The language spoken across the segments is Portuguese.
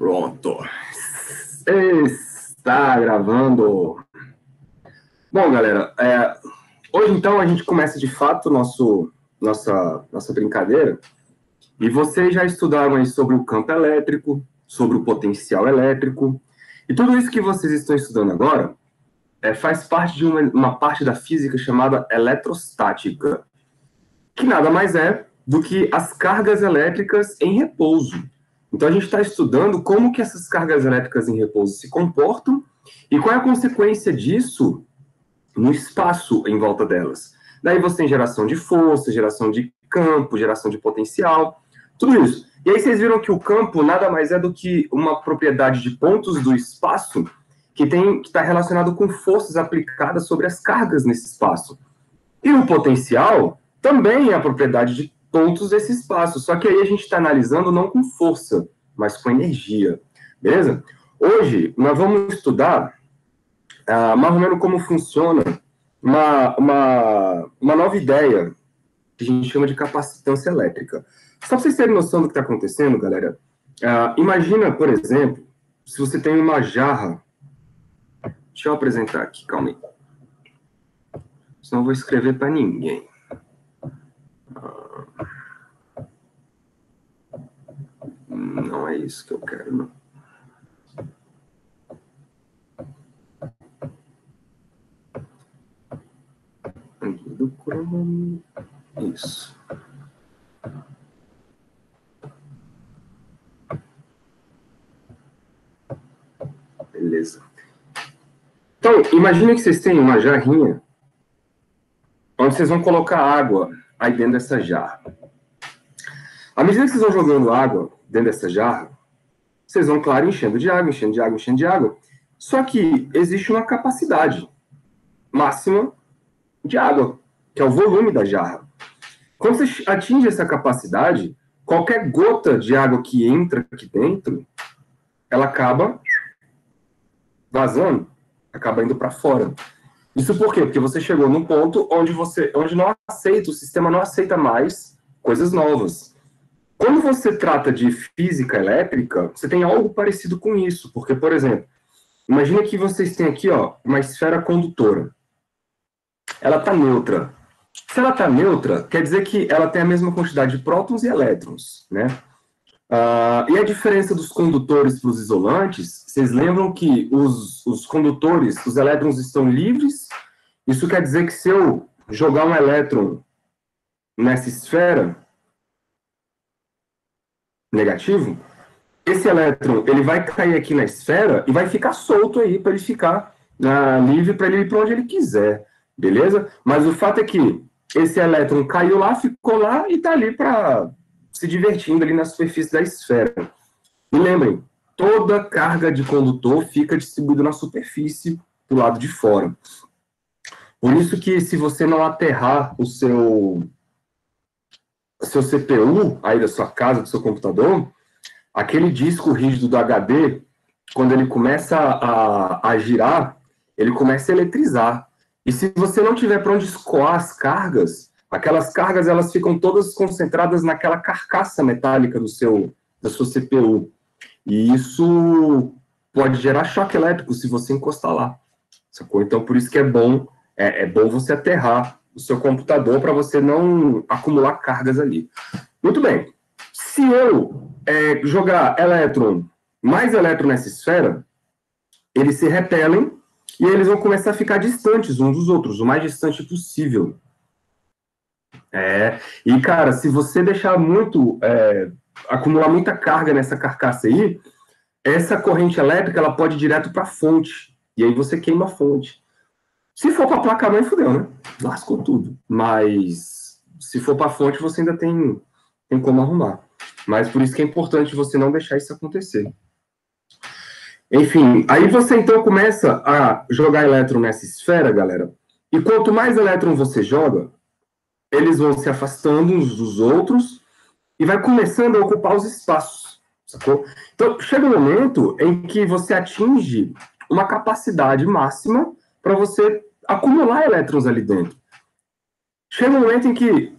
Pronto. Está gravando. Bom, galera, hoje então a gente começa de fato nossa brincadeira. E vocês já estudaram aí sobre o campo elétrico, sobre o potencial elétrico. E tudo isso que vocês estão estudando agora faz parte de uma parte da física chamada eletrostática, que nada mais é do que as cargas elétricas em repouso. Então a gente está estudando como que essas cargas elétricas em repouso se comportam e qual é a consequência disso no espaço em volta delas. Daí você tem geração de força, geração de campo, geração de potencial, tudo isso. E aí vocês viram que o campo nada mais é do que uma propriedade de pontos do espaço que está relacionado com forças aplicadas sobre as cargas nesse espaço. E o potencial também é a propriedade de pontos desse espaço, só que aí a gente está analisando não com força, mas com energia, beleza? Hoje nós vamos estudar mais ou menos como funciona uma nova ideia que a gente chama de capacitância elétrica. Só para vocês terem noção do que está acontecendo, galera, imagina, por exemplo, se você tem uma jarra. Deixa eu apresentar aqui, calma aí. Senão eu vou escrever para ninguém. Não é isso que eu quero, não. Do Chrome. Isso. Beleza. Então, imagine que vocês têm uma jarrinha onde vocês vão colocar água aí dentro dessa jarra. À medida que vocês vão jogando água dentro dessa jarra, vocês vão, claro, enchendo de água, enchendo de água, enchendo de água. Só que existe uma capacidade máxima de água, que é o volume da jarra. Quando você atinge essa capacidade, qualquer gota de água que entra aqui dentro, ela acaba vazando, acaba indo para fora. Isso por quê? Porque você chegou num ponto onde não aceita, o sistema não aceita mais coisas novas. Quando você trata de física elétrica, você tem algo parecido com isso, porque, por exemplo, imagina que vocês têm aqui, uma esfera condutora. Ela está neutra. Se ela está neutra, quer dizer que ela tem a mesma quantidade de prótons e elétrons, né? E a diferença dos condutores para os isolantes, vocês lembram que os condutores, os elétrons estão livres? Isso quer dizer que se eu jogar um elétron nessa esfera negativo, esse elétron ele vai cair aqui na esfera e vai ficar solto aí para ele ficar livre para ele ir para onde ele quiser, beleza? Mas o fato é que esse elétron caiu lá, ficou lá e está ali para se divertindo ali na superfície da esfera. E lembrem, toda carga de condutor fica distribuída na superfície do lado de fora. Por isso que se você não aterrar o seu CPU aí da sua casa, do seu computador, aquele disco rígido do HD, quando ele começa a girar, ele começa a eletrizar. E se você não tiver para onde escoar as cargas, aquelas cargas elas ficam todas concentradas naquela carcaça metálica da sua CPU. E isso pode gerar choque elétrico se você encostar lá. Sacou? Então, por isso que é bom você aterrar o seu computador para você não acumular cargas ali. Muito bem. Se eu jogar mais elétron nessa esfera, eles se repelem e eles vão começar a ficar distantes uns dos outros, o mais distante possível. E, cara, se você deixar acumular muita carga nessa carcaça aí, essa corrente elétrica ela pode ir direto para a fonte, e aí você queima a fonte. Se for para a placa-mãe, fudeu, né? Lascou tudo. Mas se for para a fonte, você ainda tem como arrumar. Mas por isso que é importante você não deixar isso acontecer. Enfim, aí você então começa a jogar elétron nessa esfera, galera, e quanto mais elétron você joga, eles vão se afastando uns dos outros e vai começando a ocupar os espaços, sacou? Então, chega um momento em que você atinge uma capacidade máxima para você acumular elétrons ali dentro. Chega um momento em que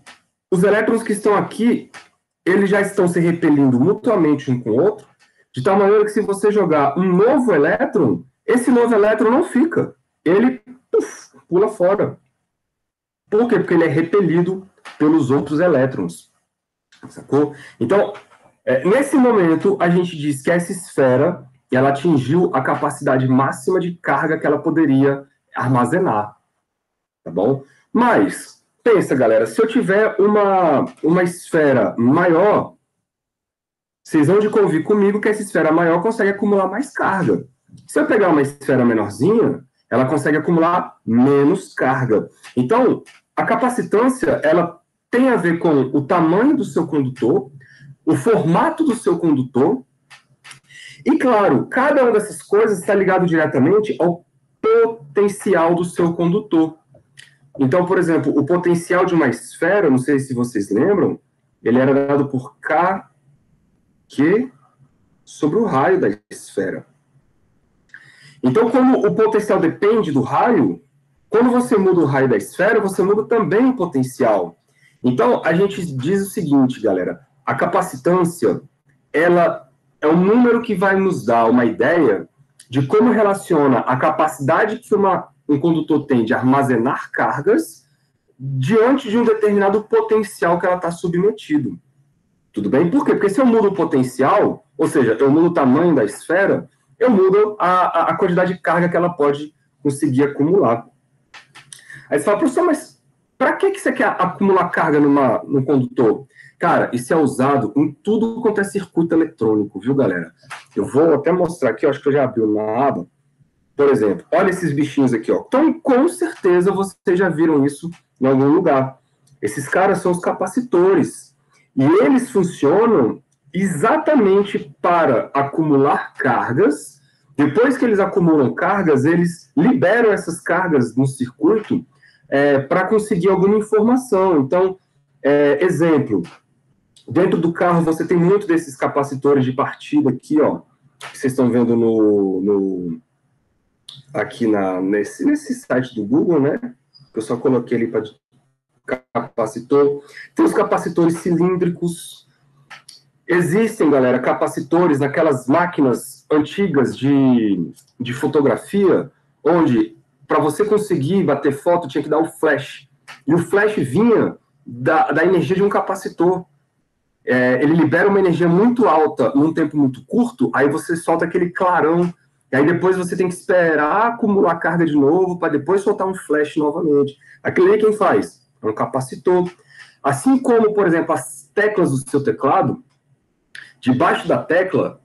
os elétrons que estão aqui, eles já estão se repelindo mutuamente um com o outro, De tal maneira que se você jogar um novo elétron, esse novo elétron não fica. Ele pula fora. Por quê? Porque ele é repelido pelos outros elétrons. Sacou? Então, nesse momento, a gente diz que essa esfera ela atingiu a capacidade máxima de carga que ela poderia armazenar. Tá bom? Mas, pensa, galera, se eu tiver uma esfera maior, vocês vão de convir comigo que essa esfera maior consegue acumular mais carga. Se eu pegar uma esfera menorzinha, ela consegue acumular menos carga. Então, a capacitância, ela tem a ver com o tamanho do seu condutor, o formato do seu condutor, e, claro, cada uma dessas coisas está ligado diretamente ao potencial do seu condutor. Então, por exemplo, o potencial de uma esfera, não sei se vocês lembram, ele era dado por Q sobre o raio da esfera. Então, como o potencial depende do raio, quando você muda o raio da esfera, você muda também o potencial. Então, a gente diz o seguinte, galera, a capacitância, ela é um número que vai nos dar uma ideia de como relaciona a capacidade que um condutor tem de armazenar cargas diante de um determinado potencial que ela está submetido. Tudo bem? Por quê? Porque se eu mudo o potencial, ou seja, eu mudo o tamanho da esfera, eu mudo a quantidade de carga que ela pode conseguir acumular. Aí você fala, professor, mas para que você quer acumular carga num condutor? Cara, isso é usado em tudo quanto é circuito eletrônico, viu, galera? Eu vou até mostrar aqui, eu acho que eu já abri na aba. Por exemplo, olha esses bichinhos aqui, ó. Então, com certeza vocês já viram isso em algum lugar. Esses caras são os capacitores. E eles funcionam exatamente para acumular cargas. Depois que eles acumulam cargas, eles liberam essas cargas no circuito para conseguir alguma informação. Então, exemplo, dentro do carro você tem muito desses capacitores de partida aqui, ó, que vocês estão vendo aqui nesse site do Google, né? Que eu só coloquei ali para capacitor. Tem os capacitores cilíndricos. Existem, galera, capacitores naquelas máquinas antigas de fotografia, onde para você conseguir bater foto tinha que dar o flash. E o flash vinha da energia de um capacitor. Ele libera uma energia muito alta num tempo muito curto, aí você solta aquele clarão. E aí depois você tem que esperar acumular carga de novo para depois soltar um flash novamente. Aquilo aí quem faz? É um capacitor. Assim como, por exemplo, as teclas do seu teclado, debaixo da tecla,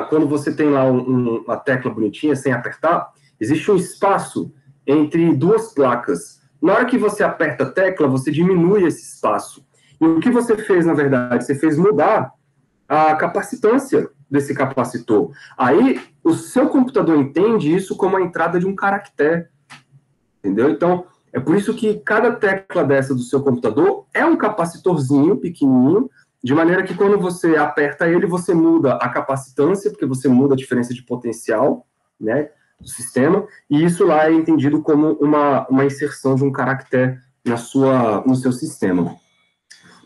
quando você tem lá uma tecla bonitinha, sem apertar, existe um espaço entre duas placas. Na hora que você aperta a tecla, você diminui esse espaço. E o que você fez, na verdade? Você fez mudar a capacitância desse capacitor. Aí, o seu computador entende isso como a entrada de um caractere. Entendeu? Então, é por isso que cada tecla dessa do seu computador é um capacitorzinho pequenininho, de maneira que quando você aperta ele, você muda a capacitância, porque você muda a diferença de potencial, né, do sistema, e isso lá é entendido como uma inserção de um caractere no seu sistema.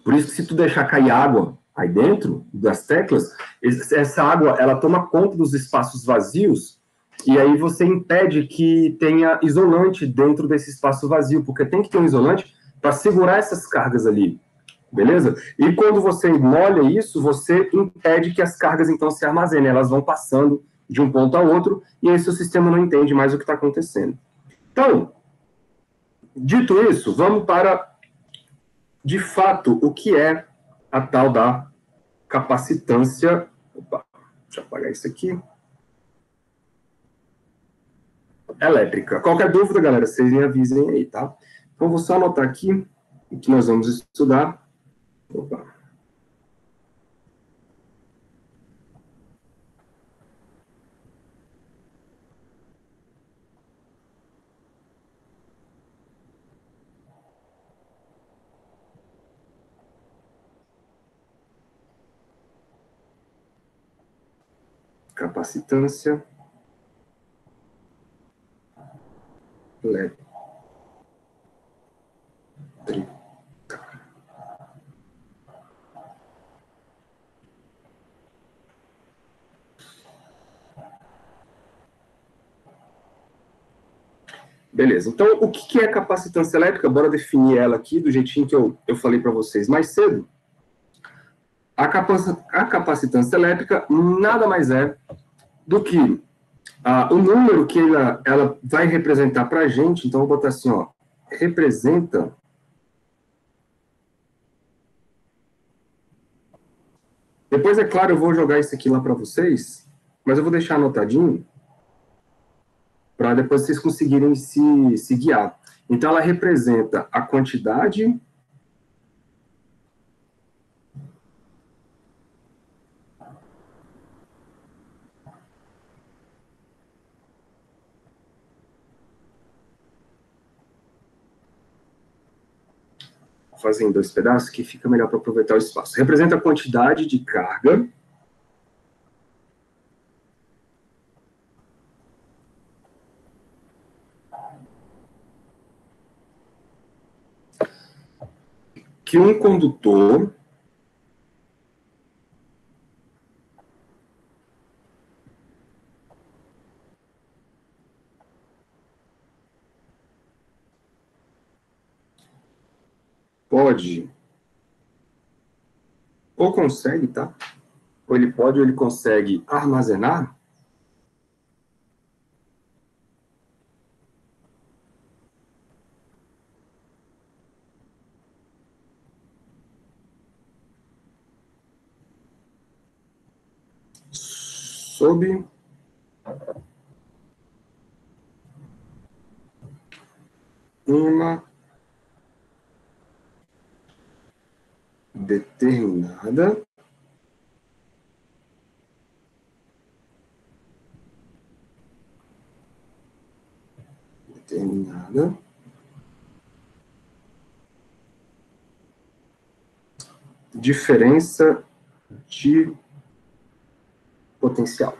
Por isso que se tu deixar cair água aí dentro das teclas, essa água, ela toma conta dos espaços vazios, e aí você impede que tenha isolante dentro desse espaço vazio, porque tem que ter um isolante para segurar essas cargas ali, beleza? E quando você molha isso, você impede que as cargas então se armazenem, elas vão passando de um ponto a outro, e aí seu sistema não entende mais o que está acontecendo. Então, dito isso, vamos para, de fato, o que é a tal da capacitância. Opa, deixa eu apagar isso aqui. Elétrica. Qualquer dúvida, galera, vocês me avisem aí, tá? Então, vou só anotar aqui o que nós vamos estudar. Opa. Capacitância elétrica. Beleza. Então, o que é capacitância elétrica? Bora definir ela aqui do jeitinho que eu falei para vocês mais cedo. A capacitância elétrica nada mais é do que o número que ela vai representar para a gente. Então, eu vou botar assim, ó, representa depois, é claro, eu vou jogar isso aqui lá para vocês, mas eu vou deixar anotadinho para depois vocês conseguirem se guiar. Então, ela representa a quantidade fazer em dois pedaços, que fica melhor para aproveitar o espaço. Representa a quantidade de carga que um condutor pode ou consegue, tá? Ou ele pode ou ele consegue armazenar sob uma determinada diferença de potencial.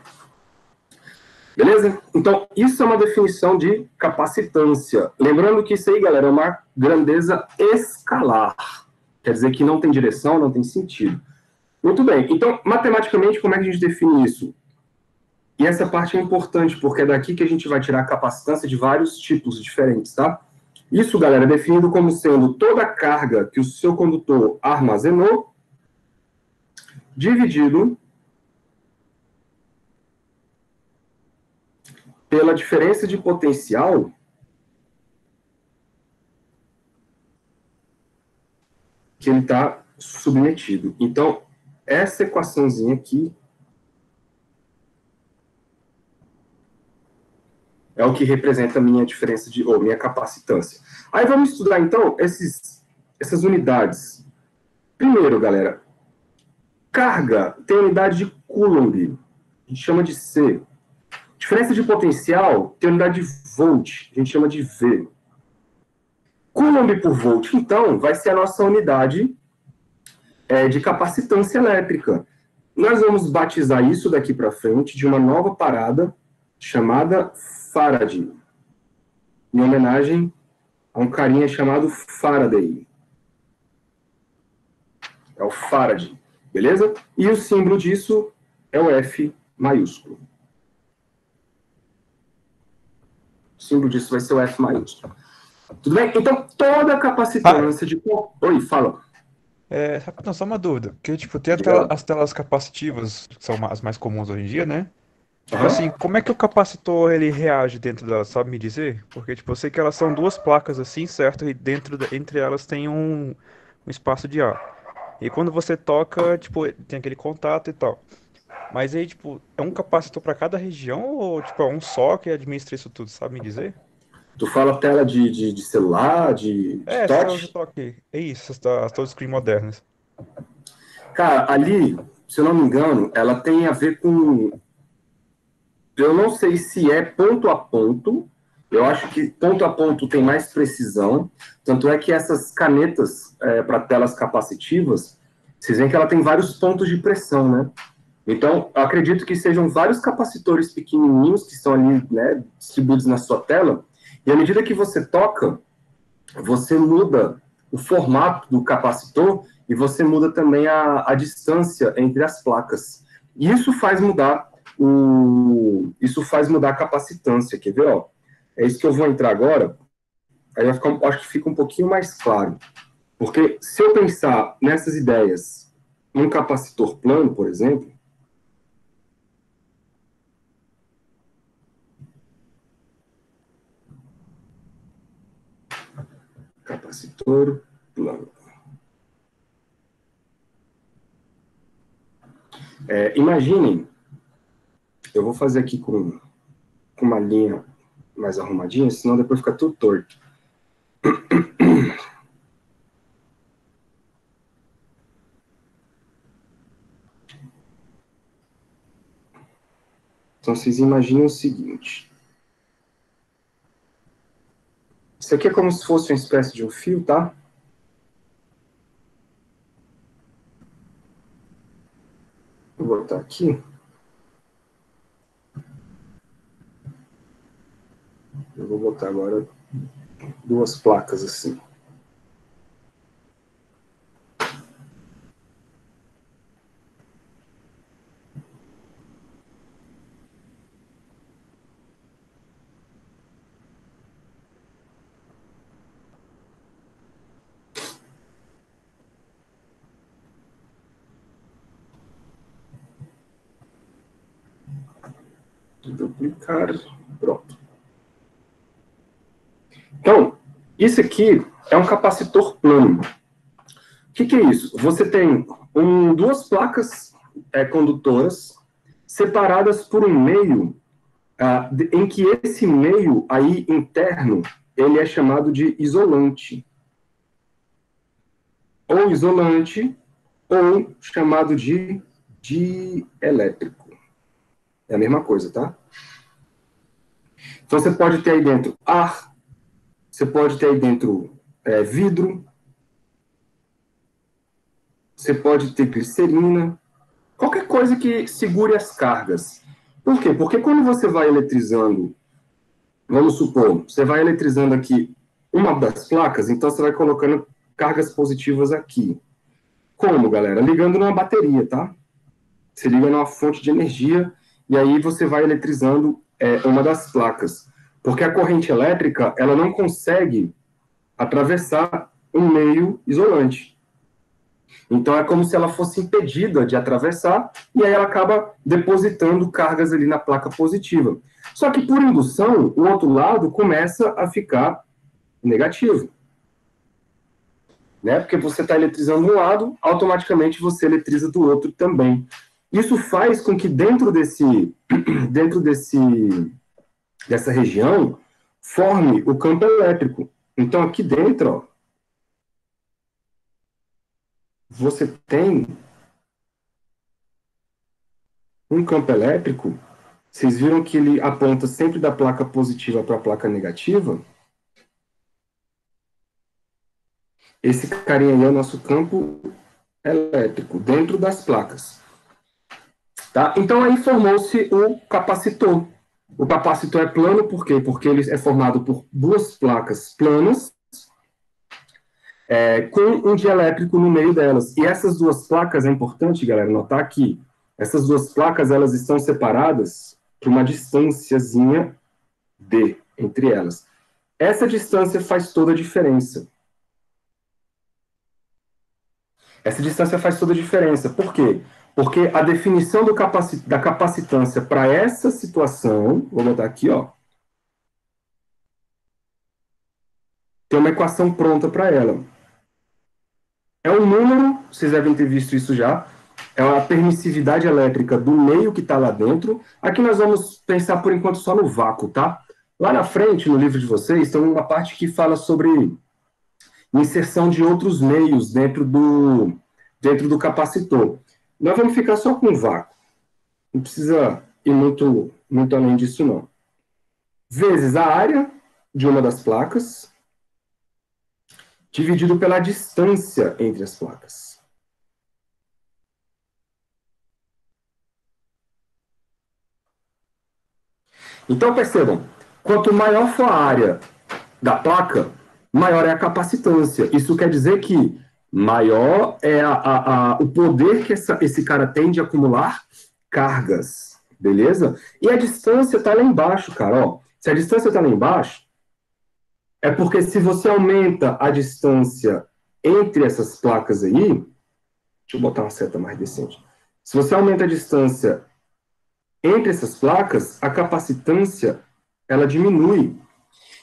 Beleza? Então, isso é uma definição de capacitância. Lembrando que isso aí, galera, é uma grandeza escalar. Quer dizer que não tem direção, não tem sentido. Muito bem. Então, matematicamente, como é que a gente define isso? E essa parte é importante, porque é daqui que a gente vai tirar a capacitância de vários tipos diferentes, tá? Isso, galera, é definido como sendo toda a carga que o seu condutor armazenou, dividido pela diferença de potencial que ele está submetido. Então, essa equaçãozinha aqui é o que representa a minha diferença de, ou minha capacitância. Aí vamos estudar, então, essas unidades. Primeiro, galera, carga tem unidade de Coulomb, a gente chama de C. Diferença de potencial tem unidade de volt, a gente chama de V. Coulomb por volt, então, vai ser a nossa unidade de capacitância elétrica. Nós vamos batizar isso daqui para frente de uma nova parada chamada Faraday, em homenagem a um carinha chamado Faraday. É o Faraday, beleza? E o símbolo disso é o F maiúsculo. O símbolo disso vai ser o F maiúsculo. Tudo bem? Então, toda a capacitância de... Oi, fala. Rapidão, só uma dúvida. Porque, tipo, tem Diga lá. as telas capacitivas, que são as mais comuns hoje em dia, né? Tipo assim, Aham. como é que o capacitor ele reage dentro delas, sabe me dizer? Porque, tipo, eu sei que elas são duas placas assim, certo? E entre elas tem um espaço de ar. E quando você toca, tipo, tem aquele contato e tal. Mas aí, tipo, é um capacitor para cada região ou, tipo, é um só que administra isso tudo, sabe me dizer? Tu fala tela de celular, de Essas telas de touch? toque. É isso, as touchscreen modernas. Cara, ali, se eu não me engano, ela tem a ver com... Eu não sei se é ponto a ponto. Eu acho que ponto a ponto tem mais precisão. Tanto é que essas canetas para telas capacitivas, vocês veem que ela tem vários pontos de pressão, né? Então, eu acredito que sejam vários capacitores pequenininhos que estão ali, né, distribuídos na sua tela. E à medida que você toca, você muda o formato do capacitor e você muda também a distância entre as placas. E isso faz mudar a capacitância, quer ver? Ó? É isso que eu vou entrar agora. Aí vai ficar, acho que fica um pouquinho mais claro. Porque se eu pensar nessas ideias num capacitor plano, por exemplo, capacitor plano. Imaginem, eu vou fazer aqui com uma linha mais arrumadinha, senão depois fica tudo torto. Então, vocês imaginem o seguinte. Isso aqui é como se fosse uma espécie de um fio, tá? Vou botar aqui. Eu vou botar agora 2 placas assim. Duplicar. Pronto. Então, isso aqui é um capacitor plano. O que é isso? Você tem 2 placas condutoras separadas por um meio em que esse meio aí interno ele é chamado de isolante. Ou isolante, ou chamado de dielétrico. É a mesma coisa, tá? Então você pode ter aí dentro ar, você pode ter aí dentro vidro, você pode ter glicerina, qualquer coisa que segure as cargas. Por quê? Porque quando você vai eletrizando, vamos supor, você vai eletrizando aqui uma das placas, então você vai colocando cargas positivas aqui. Como, galera? Ligando numa bateria, tá? Você liga numa fonte de energia e aí você vai eletrizando uma das placas. Porque a corrente elétrica, ela não consegue atravessar um meio isolante. Então é como se ela fosse impedida de atravessar e aí ela acaba depositando cargas ali na placa positiva. Só que por indução, o outro lado começa a ficar negativo. Né? Porque você está eletrizando um lado, automaticamente você eletriza do outro também. Isso faz com que dentro dessa região forme o campo elétrico. Então aqui dentro, ó, você tem um campo elétrico. Vocês viram que ele aponta sempre da placa positiva para a placa negativa? Esse carinha aí é o nosso campo elétrico, dentro das placas. Tá? Então aí formou-se o capacitor. O capacitor é plano, por quê? Porque ele é formado por 2 placas planas, com um dielétrico no meio delas. E essas 2 placas, é importante, galera, notar que essas 2 placas, elas estão separadas por uma distânciazinha D entre elas. Essa distância faz toda a diferença. Essa distância faz toda a diferença. Por quê? Porque a definição da capacitância para essa situação, vou botar aqui, ó, tem uma equação pronta para ela. É um número, vocês devem ter visto isso já, é a permissividade elétrica do meio que está lá dentro. Aqui nós vamos pensar, por enquanto, só no vácuo, tá? Lá na frente, no livro de vocês, tem uma parte que fala sobre inserção de outros meios dentro do capacitor. Nós vamos ficar só com o vácuo. Não precisa ir muito, muito além disso, não. Vezes a área de uma das placas, dividido pela distância entre as placas. Então, percebam, quanto maior for a área da placa, maior é a capacitância. Isso quer dizer que maior é o poder que esse cara tem de acumular cargas, beleza? E a distância está lá embaixo, cara, ó. Se a distância está lá embaixo, é porque se você aumenta a distância entre essas placas aí, deixa eu botar uma seta mais decente. Se você aumenta a distância entre essas placas, a capacitância ela diminui.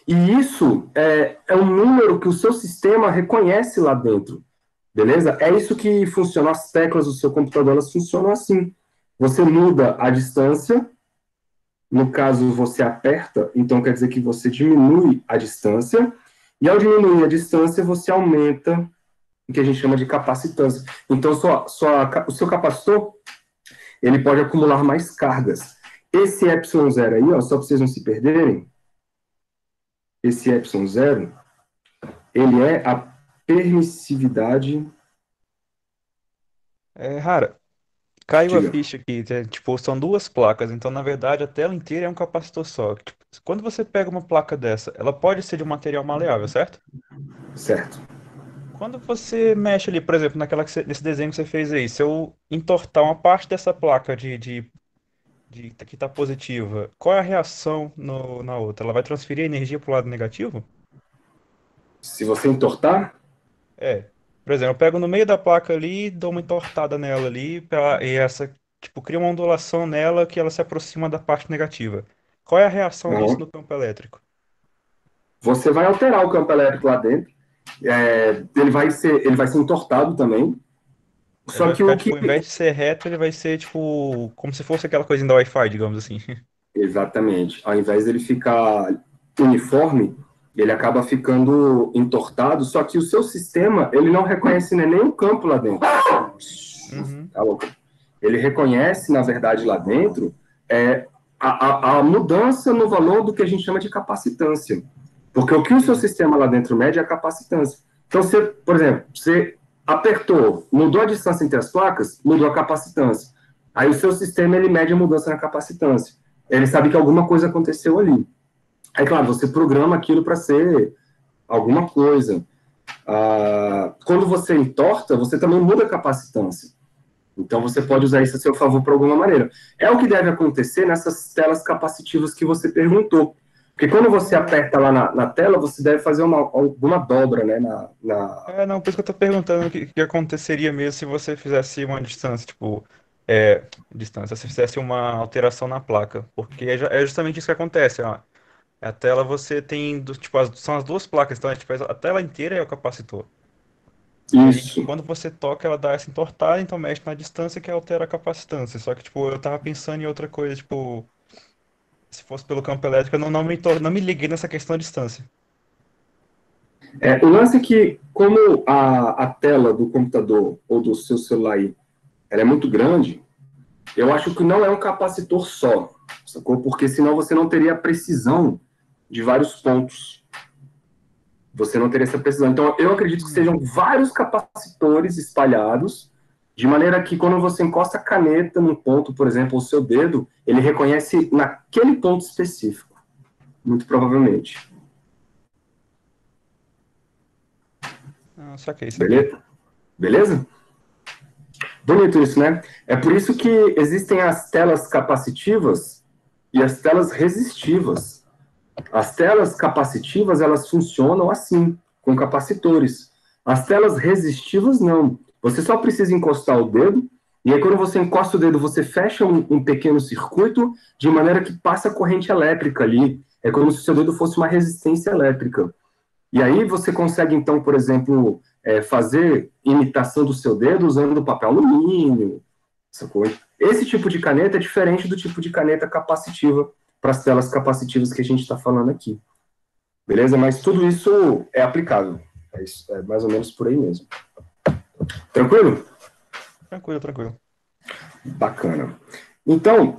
E isso é um número que o seu sistema reconhece lá dentro. Beleza? É isso que funciona. As teclas do seu computador, elas funcionam assim. Você muda a distância, no caso você aperta, então quer dizer que você diminui a distância, e ao diminuir a distância, você aumenta o que a gente chama de capacitância. Então, o seu capacitor, ele pode acumular mais cargas. Esse ε0 aí, ó, só para vocês não se perderem, esse ε0, ele é a permissividade... Rara, caiu a Diga. ficha aqui, tipo, são duas placas, então na verdade a tela inteira é um capacitor só. Tipo, quando você pega uma placa dessa, ela pode ser de um material maleável, certo? Certo. Quando você mexe ali, por exemplo, nesse desenho que você fez aí, se eu entortar uma parte dessa placa que está positiva, qual é a reação na outra? Ela vai transferir energia para o lado negativo? Se você entortar, É. Por exemplo, eu pego no meio da placa ali, dou uma entortada nela ali, e essa, tipo, cria uma ondulação nela que ela se aproxima da parte negativa. Qual é a reação disso no campo elétrico? você vai alterar o campo elétrico lá dentro. Ele vai ser entortado também. Ele Só vai que ficar, o que. tipo, ao invés de ser reto, ele vai ser, tipo, como se fosse aquela coisinha da Wi-Fi, digamos assim. Exatamente. Ao invés dele ficar uniforme, ele acaba ficando entortado. Só que o seu sistema, ele não reconhece nem o campo lá dentro. Uhum. Tá louco? Ele reconhece, na verdade, lá dentro, a mudança no valor do que a gente chama de capacitância. Porque o que o seu Sim. sistema lá dentro mede é a capacitância. Então, você, por exemplo, você apertou, mudou a distância entre as placas, mudou a capacitância. Aí o seu sistema ele mede a mudança na capacitância. Ele sabe que alguma coisa aconteceu ali. Aí, claro, você programa aquilo para ser alguma coisa. Quando você entorta, você também muda a capacitância. Então, você pode usar isso a seu favor por alguma maneira. É o que deve acontecer nessas telas capacitivas que você perguntou. Porque quando você aperta lá na tela, você deve fazer alguma dobra, né? Não, por isso que eu tô perguntando o que aconteceria mesmo se você fizesse uma distância, tipo, distância, se fizesse uma alteração na placa. Porque é justamente isso que acontece, ó. A tela você tem, tipo, são as duas placas, então tipo, a tela inteira é o capacitor. E aí, Isso. quando você toca, ela dá essa entortada, então mexe na distância que altera a capacitância. Só que, tipo, eu tava pensando em outra coisa, tipo, se fosse pelo campo elétrico, eu não me liguei nessa questão da distância. O lance é que, como a tela do computador ou do seu celular aí, ela é muito grande, eu acho que não é um capacitor só, sacou? Porque senão você não teria a precisão de vários pontos. Você não teria essa precisão. Então, eu acredito que sejam vários capacitores espalhados, de maneira que quando você encosta a caneta num ponto, por exemplo, o seu dedo, ele reconhece naquele ponto específico. Muito provavelmente. Ah, saquei, saquei. Beleza? Beleza? Bonito isso, né? É por isso que existem as telas capacitivas e as telas resistivas. As telas capacitivas, elas funcionam assim, com capacitores. As telas resistivas, não. Você só precisa encostar o dedo, e aí quando você encosta o dedo, você fecha um pequeno circuito, de maneira que passa corrente elétrica ali. É como se o seu dedo fosse uma resistência elétrica. E aí você consegue, então, por exemplo, fazer imitação do seu dedo usando papel alumínio, essa coisa. Esse tipo de caneta é diferente do tipo de caneta capacitiva para as telas capacitivas que a gente está falando aqui. Beleza? Mas tudo isso é aplicável. É mais ou menos por aí mesmo. Tranquilo? Tranquilo, tranquilo. Bacana. Então,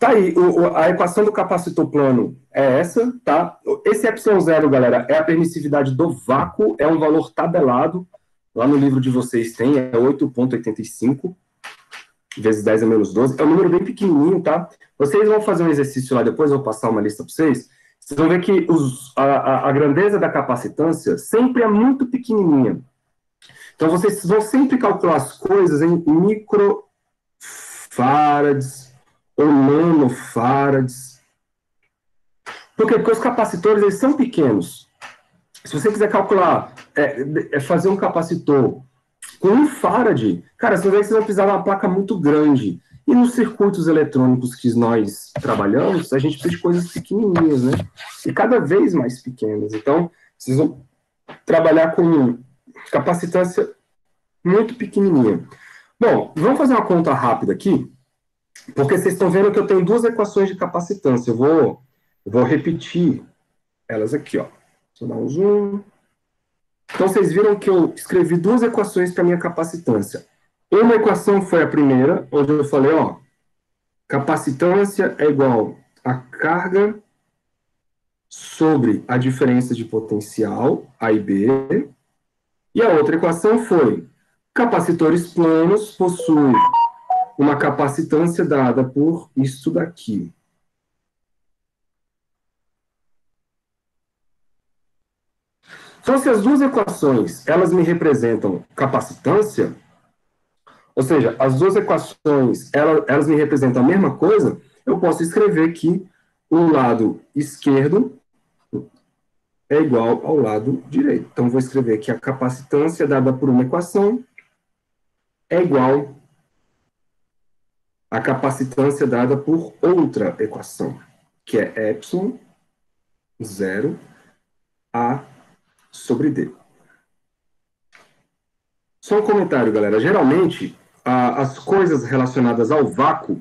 tá aí, a equação do capacitor plano é essa, tá? Esse ε0, galera, é a permissividade do vácuo, é um valor tabelado, lá no livro de vocês tem, é 8,85 vezes 10 a menos 12, é um número bem pequenininho, tá? Vocês vão fazer um exercício lá depois, eu vou passar uma lista para vocês, vocês vão ver que a grandeza da capacitância sempre é muito pequenininha. Então, vocês vão sempre calcular as coisas em microfarads ou nanofarads. Por quê? Porque os capacitores, eles são pequenos. Se você quiser calcular, fazer um capacitor com 1 farad, cara, você vai precisar de uma placa muito grande. E nos circuitos eletrônicos que nós trabalhamos, a gente precisa de coisas pequenininhas, né? E cada vez mais pequenas. Então, vocês vão trabalhar com capacitância muito pequenininha. Bom, vamos fazer uma conta rápida aqui, porque vocês estão vendo que eu tenho 2 equações de capacitância. Eu vou repetir elas aqui, ó. Deixa eu dar um zoom. Então, vocês viram que eu escrevi 2 equações para minha capacitância. Uma equação foi a primeira, onde eu falei, ó, capacitância é igual a carga sobre a diferença de potencial, A e B. E a outra equação foi, capacitores planos possuem uma capacitância dada por isto daqui. Então, se as 2 equações, elas me representam capacitância, ou seja, as 2 equações, elas me representam a mesma coisa, eu posso escrever que o lado esquerdo é igual ao lado direito. Então, vou escrever que a capacitância dada por uma equação é igual à capacitância dada por outra equação, que é epsilon 0 A sobre D. Só um comentário, galera. Geralmente, as coisas relacionadas ao vácuo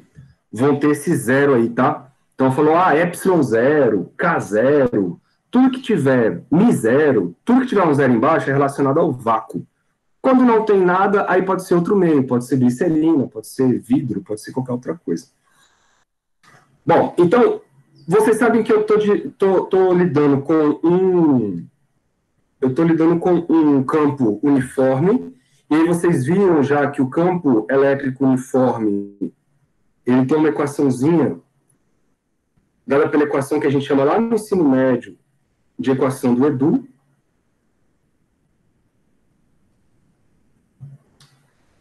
vão ter esse zero aí, tá? Então, falou, epsilon 0, K 0, tudo que tiver mi 0, tudo que tiver um zero embaixo é relacionado ao vácuo. Quando não tem nada, aí pode ser outro meio, pode ser glicerina, pode ser vidro, pode ser qualquer outra coisa. Bom, então, vocês sabem que eu estou lidando com um campo uniforme, e aí vocês viram já que o campo elétrico uniforme, ele tem uma equaçãozinha, dada pela equação que a gente chama lá no ensino médio, de equação do Edu,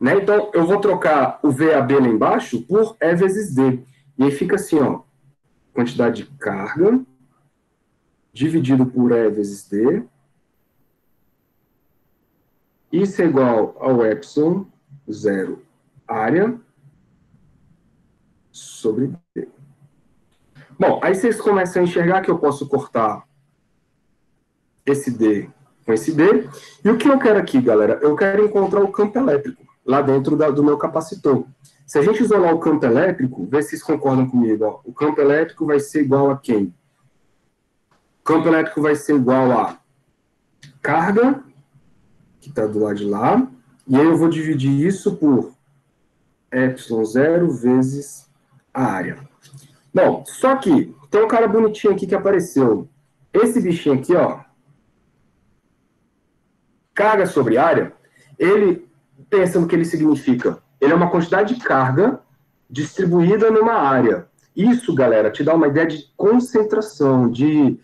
né? Então, eu vou trocar o VAB lá embaixo por E vezes D. E aí fica assim, ó, quantidade de carga dividido por E vezes D. Isso é igual ao epsilon 0 área sobre D. Bom, aí vocês começam a enxergar que eu posso cortar esse D com esse D. E o que eu quero aqui, galera? Eu quero encontrar o campo elétrico lá dentro do meu capacitor. Se a gente isolar o campo elétrico, vê se vocês concordam comigo. Ó, o campo elétrico vai ser igual a quem? O campo elétrico vai ser igual a carga, que está do lado de lá, e aí eu vou dividir isso por epsilon 0 vezes a área. Bom, só que tem um cara bonitinho aqui que apareceu. Esse bichinho aqui, ó, carga sobre área, ele, pensando que ele significa, ele é uma quantidade de carga distribuída numa área. Isso, galera, te dá uma ideia de concentração, de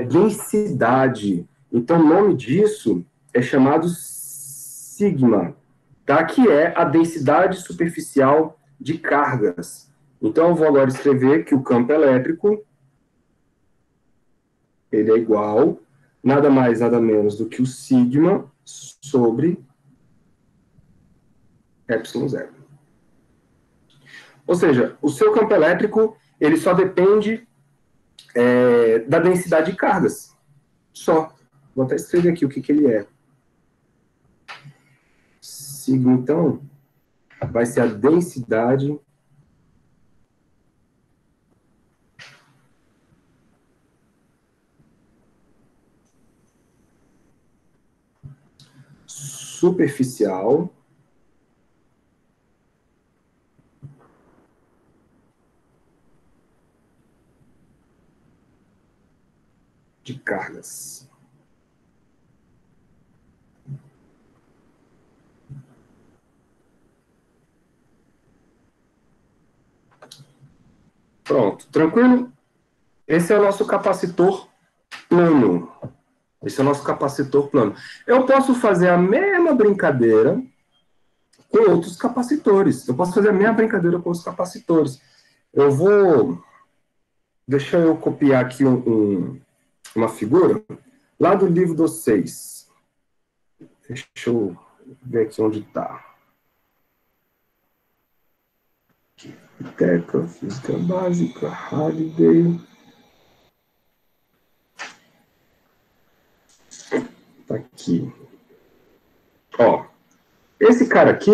densidade. Então, o nome disso é chamado sigma, tá? Que é a densidade superficial de cargas. Então, eu vou agora escrever que o campo elétrico, ele é igual, nada mais, nada menos do que o sigma sobre epsilon 0. Ou seja, o seu campo elétrico, ele só depende da densidade de cargas. Só. Vou até escrever aqui o que ele é. Sigma, então, vai ser a densidade superficial de cargas. Pronto, tranquilo? Esse é o nosso capacitor plano. Esse é o nosso capacitor plano. Eu posso fazer a mesma brincadeira com outros capacitores. Eu posso fazer a mesma brincadeira com os capacitores. Eu vou Deixa eu copiar aqui uma figura lá do livro dos 6. Deixa eu ver aqui onde está. Teca, física básica, Halliday. Tá aqui. Ó, esse cara aqui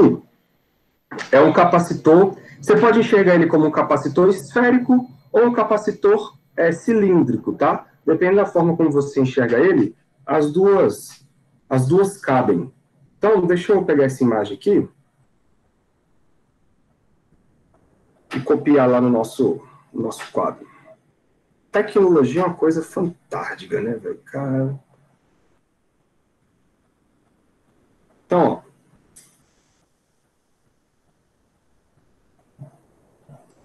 é um capacitor. Você pode enxergar ele como um capacitor esférico ou um capacitor cilíndrico, tá? Depende da forma como você enxerga ele, as duas cabem. Então, deixa eu pegar essa imagem aqui e copiar lá no nosso quadro. Tecnologia é uma coisa fantástica, né, velho? Cara. Então, ó,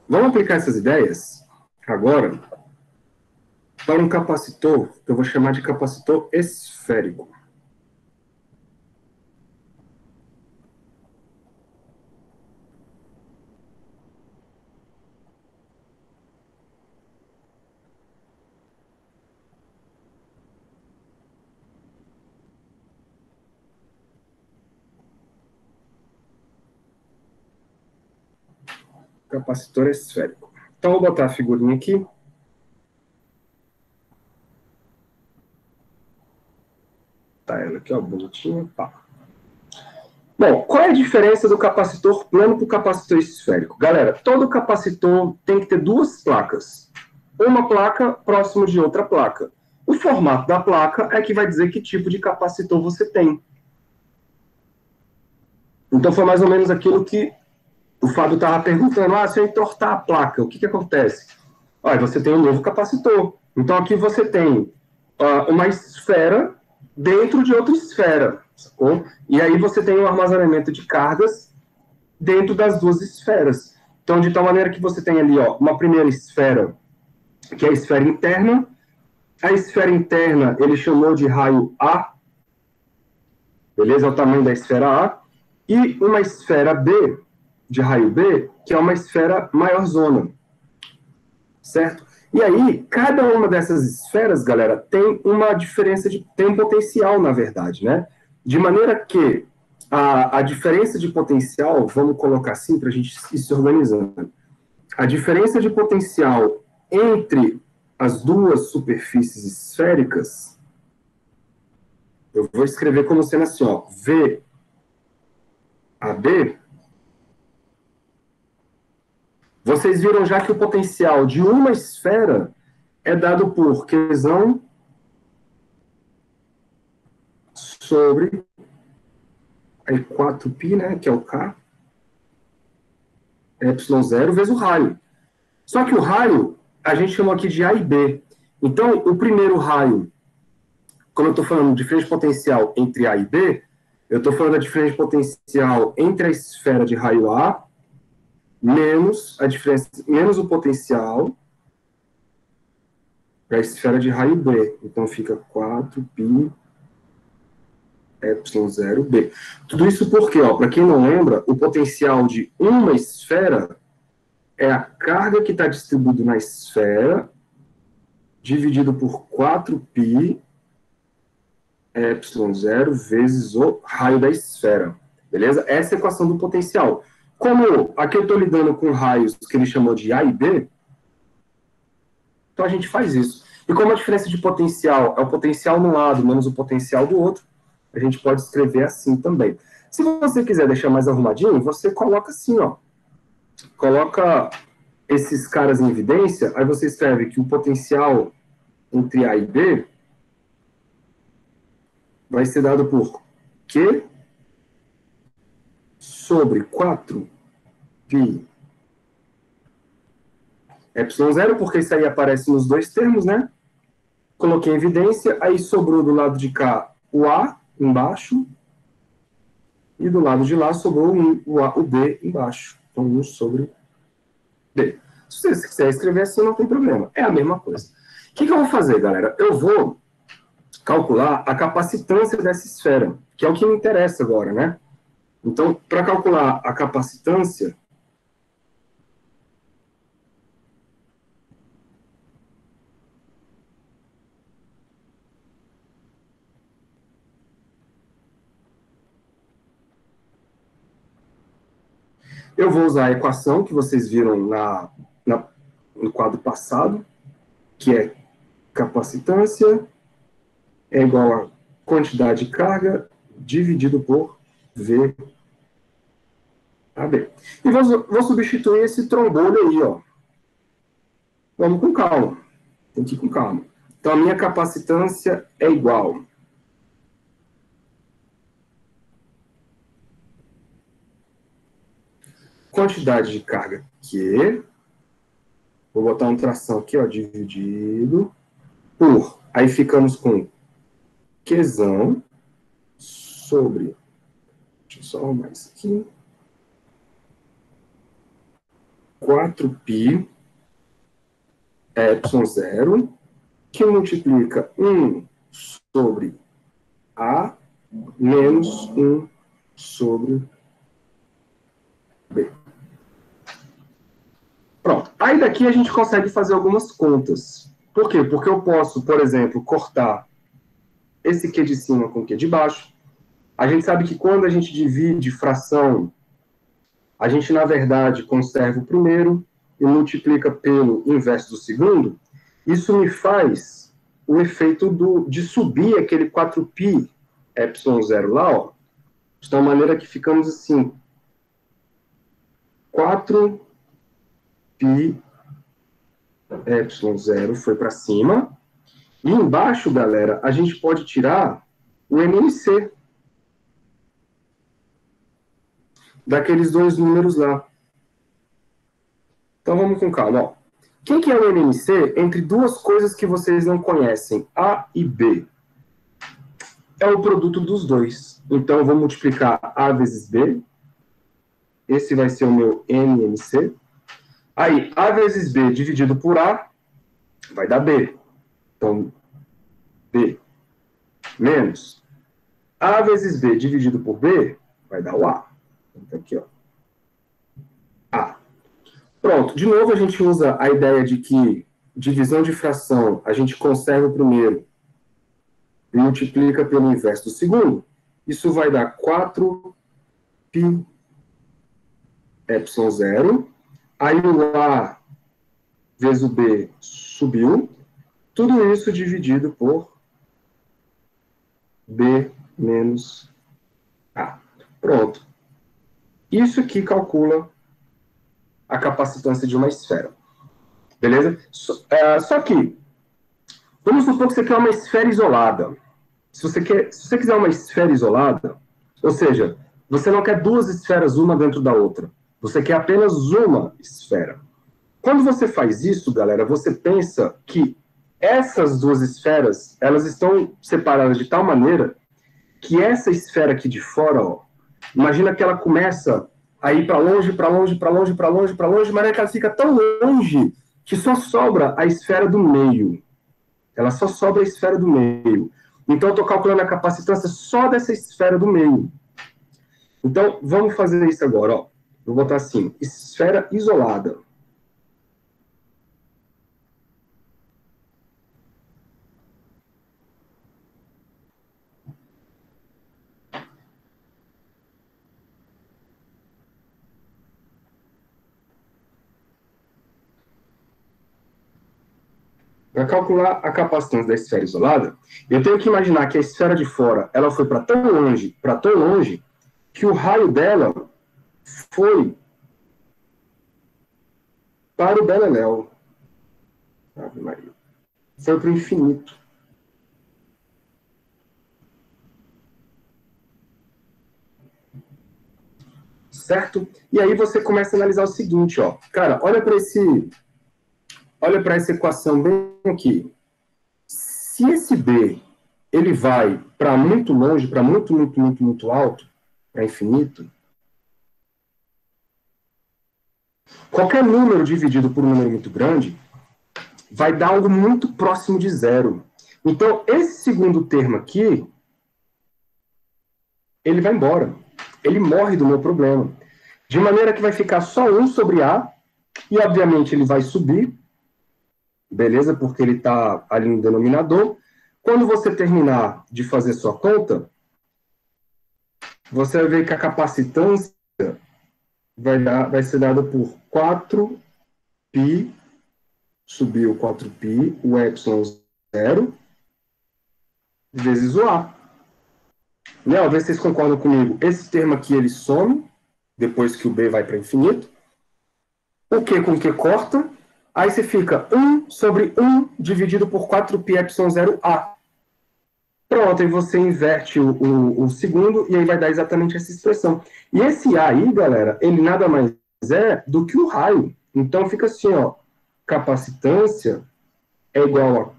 vamos aplicar essas ideias agora para um capacitor que eu vou chamar de capacitor esférico. Capacitor esférico. Então, vou botar a figurinha aqui. Tá ela aqui, ó, bonitinha. Pá. Bom, qual é a diferença do capacitor plano para o capacitor esférico? Galera, todo capacitor tem que ter duas placas. Uma placa próximo de outra placa. O formato da placa é que vai dizer que tipo de capacitor você tem. Então, foi mais ou menos aquilo que o Fábio estava perguntando. Se eu entortar a placa, o que acontece? Olha, você tem um novo capacitor. Então, aqui você tem uma esfera dentro de outra esfera, sacou? E aí você tem um armazenamento de cargas dentro das duas esferas. Então, de tal maneira que você tem ali uma primeira esfera, que é a esfera interna. A esfera interna ele chamou de raio A, beleza? É o tamanho da esfera A. E uma esfera B, de raio B, que é uma esfera maior zona, certo? E aí, cada uma dessas esferas, galera, tem uma diferença tem um potencial, na verdade, né? De maneira que a diferença de potencial, vamos colocar assim para a gente ir se organizando. A diferença de potencial entre as duas superfícies esféricas, eu vou escrever como sendo assim, ó, VAB. Vocês viram já que o potencial de uma esfera é dado por Qzão sobre aí 4π, né, que é o K, ε0 vezes o raio. Só que o raio, a gente chamou aqui de A e B. Então, o primeiro raio, como eu estou falando de diferença de potencial entre A e B, eu estou falando da diferença de potencial entre a esfera de raio A menos o potencial da esfera de raio B. Então, fica 4π ε0b. Tudo isso porque, para quem não lembra, o potencial de uma esfera é a carga que está distribuída na esfera dividido por 4π ε0 vezes o raio da esfera. Beleza? Essa é a equação do potencial. Como aqui eu estou lidando com raios que ele chamou de A e B, então a gente faz isso. E como a diferença de potencial é o potencial num lado menos o potencial do outro, a gente pode escrever assim também. Se você quiser deixar mais arrumadinho, você coloca assim, ó. Coloca esses caras em evidência, aí você escreve que o potencial entre A e B vai ser dado por Q sobre 4π ε0, porque isso aí aparece nos dois termos, né? Coloquei em evidência, aí sobrou do lado de cá o A embaixo, e do lado de lá sobrou o B embaixo. Então, 1 sobre B. Se você quiser escrever assim, não tem problema. É a mesma coisa. O que eu vou fazer, galera? Eu vou calcular a capacitância dessa esfera, que é o que me interessa agora, né? Então, para calcular a capacitância, Eu vou usar a equação que vocês viram no quadro passado, que é capacitância é igual a quantidade de carga dividido por V AB. E vou substituir esse trombolho aí, ó. Vamos com calma. Tem que ir com calma. Então, a minha capacitância é igual quantidade de carga Q, vou botar uma tração aqui, ó, dividido por, aí ficamos com Qzão sobre, deixa eu só arrumar isso aqui, 4π ε0, que multiplica 1 sobre A menos 1 sobre B. Pronto. Aí daqui a gente consegue fazer algumas contas. Por quê? Porque eu posso, por exemplo, cortar esse Q de cima com o Q de baixo. A gente sabe que quando a gente divide fração, a gente, na verdade, conserva o primeiro e multiplica pelo inverso do segundo. Isso me faz o efeito de subir aquele 4π ε0 lá, ó, de tal maneira que ficamos assim, 4π ε0 foi para cima, e embaixo, galera, a gente pode tirar o MMC daqueles dois números lá. Então vamos com calma, ó. Quem que é o MMC entre duas coisas que vocês não conhecem, A e B? É o produto dos dois. Então eu vou multiplicar A vezes B. Esse vai ser o meu MMC. Aí, A vezes B dividido por A vai dar B. Então, B menos A vezes B dividido por B vai dar o A. Então, aqui, ó. A. Pronto. De novo, a gente usa a ideia de que divisão de fração, a gente conserva o primeiro e multiplica pelo inverso do segundo. Isso vai dar 4π ε0. Aí o A vezes o B subiu. Tudo isso dividido por B menos A. Pronto. Isso aqui calcula a capacitância de uma esfera. Beleza? Só que, vamos supor que você quer uma esfera isolada. Se você quiser uma esfera isolada, ou seja, você não quer duas esferas, uma dentro da outra. Você quer apenas uma esfera. Quando você faz isso, galera, você pensa que essas duas esferas, elas estão separadas de tal maneira que essa esfera aqui de fora, ó, imagina que ela começa a ir para longe, para longe, para longe, para longe, para longe, mas que ela fica tão longe que só sobra a esfera do meio. Ela só sobra a esfera do meio. Então, eu estou calculando a capacitância só dessa esfera do meio. Então, vamos fazer isso agora, ó. Vou botar assim, esfera isolada. Para calcular a capacitância da esfera isolada, eu tenho que imaginar que a esfera de fora ela foi para tão longe, que o raio dela foi para o beleléu. Ave Maria. Foi para o infinito. Certo? E aí você começa a analisar o seguinte, ó. Cara, olha para essa equação bem aqui. Se esse B ele vai para muito longe, para muito, muito, muito, muito alto, para infinito, qualquer número dividido por um número muito grande vai dar algo muito próximo de zero. Então, esse segundo termo aqui, ele vai embora. Ele morre do meu problema. De maneira que vai ficar só 1 sobre A, e obviamente ele vai subir, beleza? Porque ele está ali no denominador. Quando você terminar de fazer sua conta, você vai ver que a capacitância vai ser dado por 4π, subiu 4π, o ε0, vezes o A. Né? Vê se vocês concordam comigo. Esse termo aqui, ele some, depois que o B vai para infinito. O Q com Q corta. Aí você fica 1 sobre 1 dividido por 4πε0A. Pronto, aí você inverte o segundo e aí vai dar exatamente essa expressão. E esse A aí, galera, ele nada mais é do que o raio. Então fica assim, ó, capacitância é igual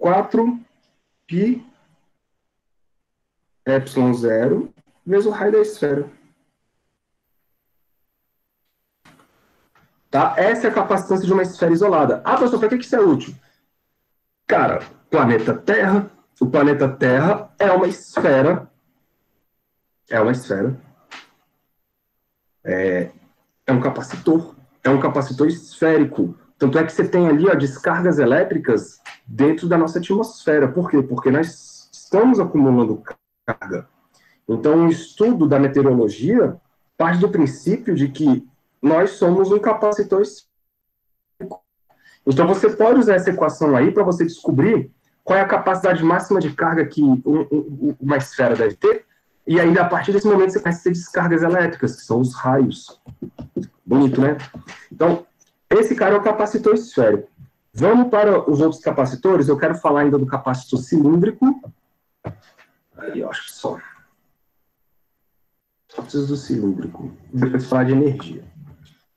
a 4πε0 vezes o raio da esfera. Tá? Essa é a capacitância de uma esfera isolada. Ah, professor, para que isso é útil? Cara, planeta Terra, o planeta Terra é uma esfera. É uma esfera. É um capacitor. É um capacitor esférico. Tanto é que você tem ali, ó, descargas elétricas dentro da nossa atmosfera. Por quê? Porque nós estamos acumulando carga. Então, o estudo da meteorologia parte do princípio de que nós somos um capacitor esférico. Então, você pode usar essa equação aí para você descobrir qual é a capacidade máxima de carga que uma esfera deve ter, e aí, a partir desse momento, você começa a ter descargas elétricas, que são os raios. Bonito, né? Então, esse cara é o capacitor esférico. Vamos para os outros capacitores. Eu quero falar ainda do capacitor cilíndrico. Aí, eu acho que só preciso do cilíndrico. Depois falar de energia.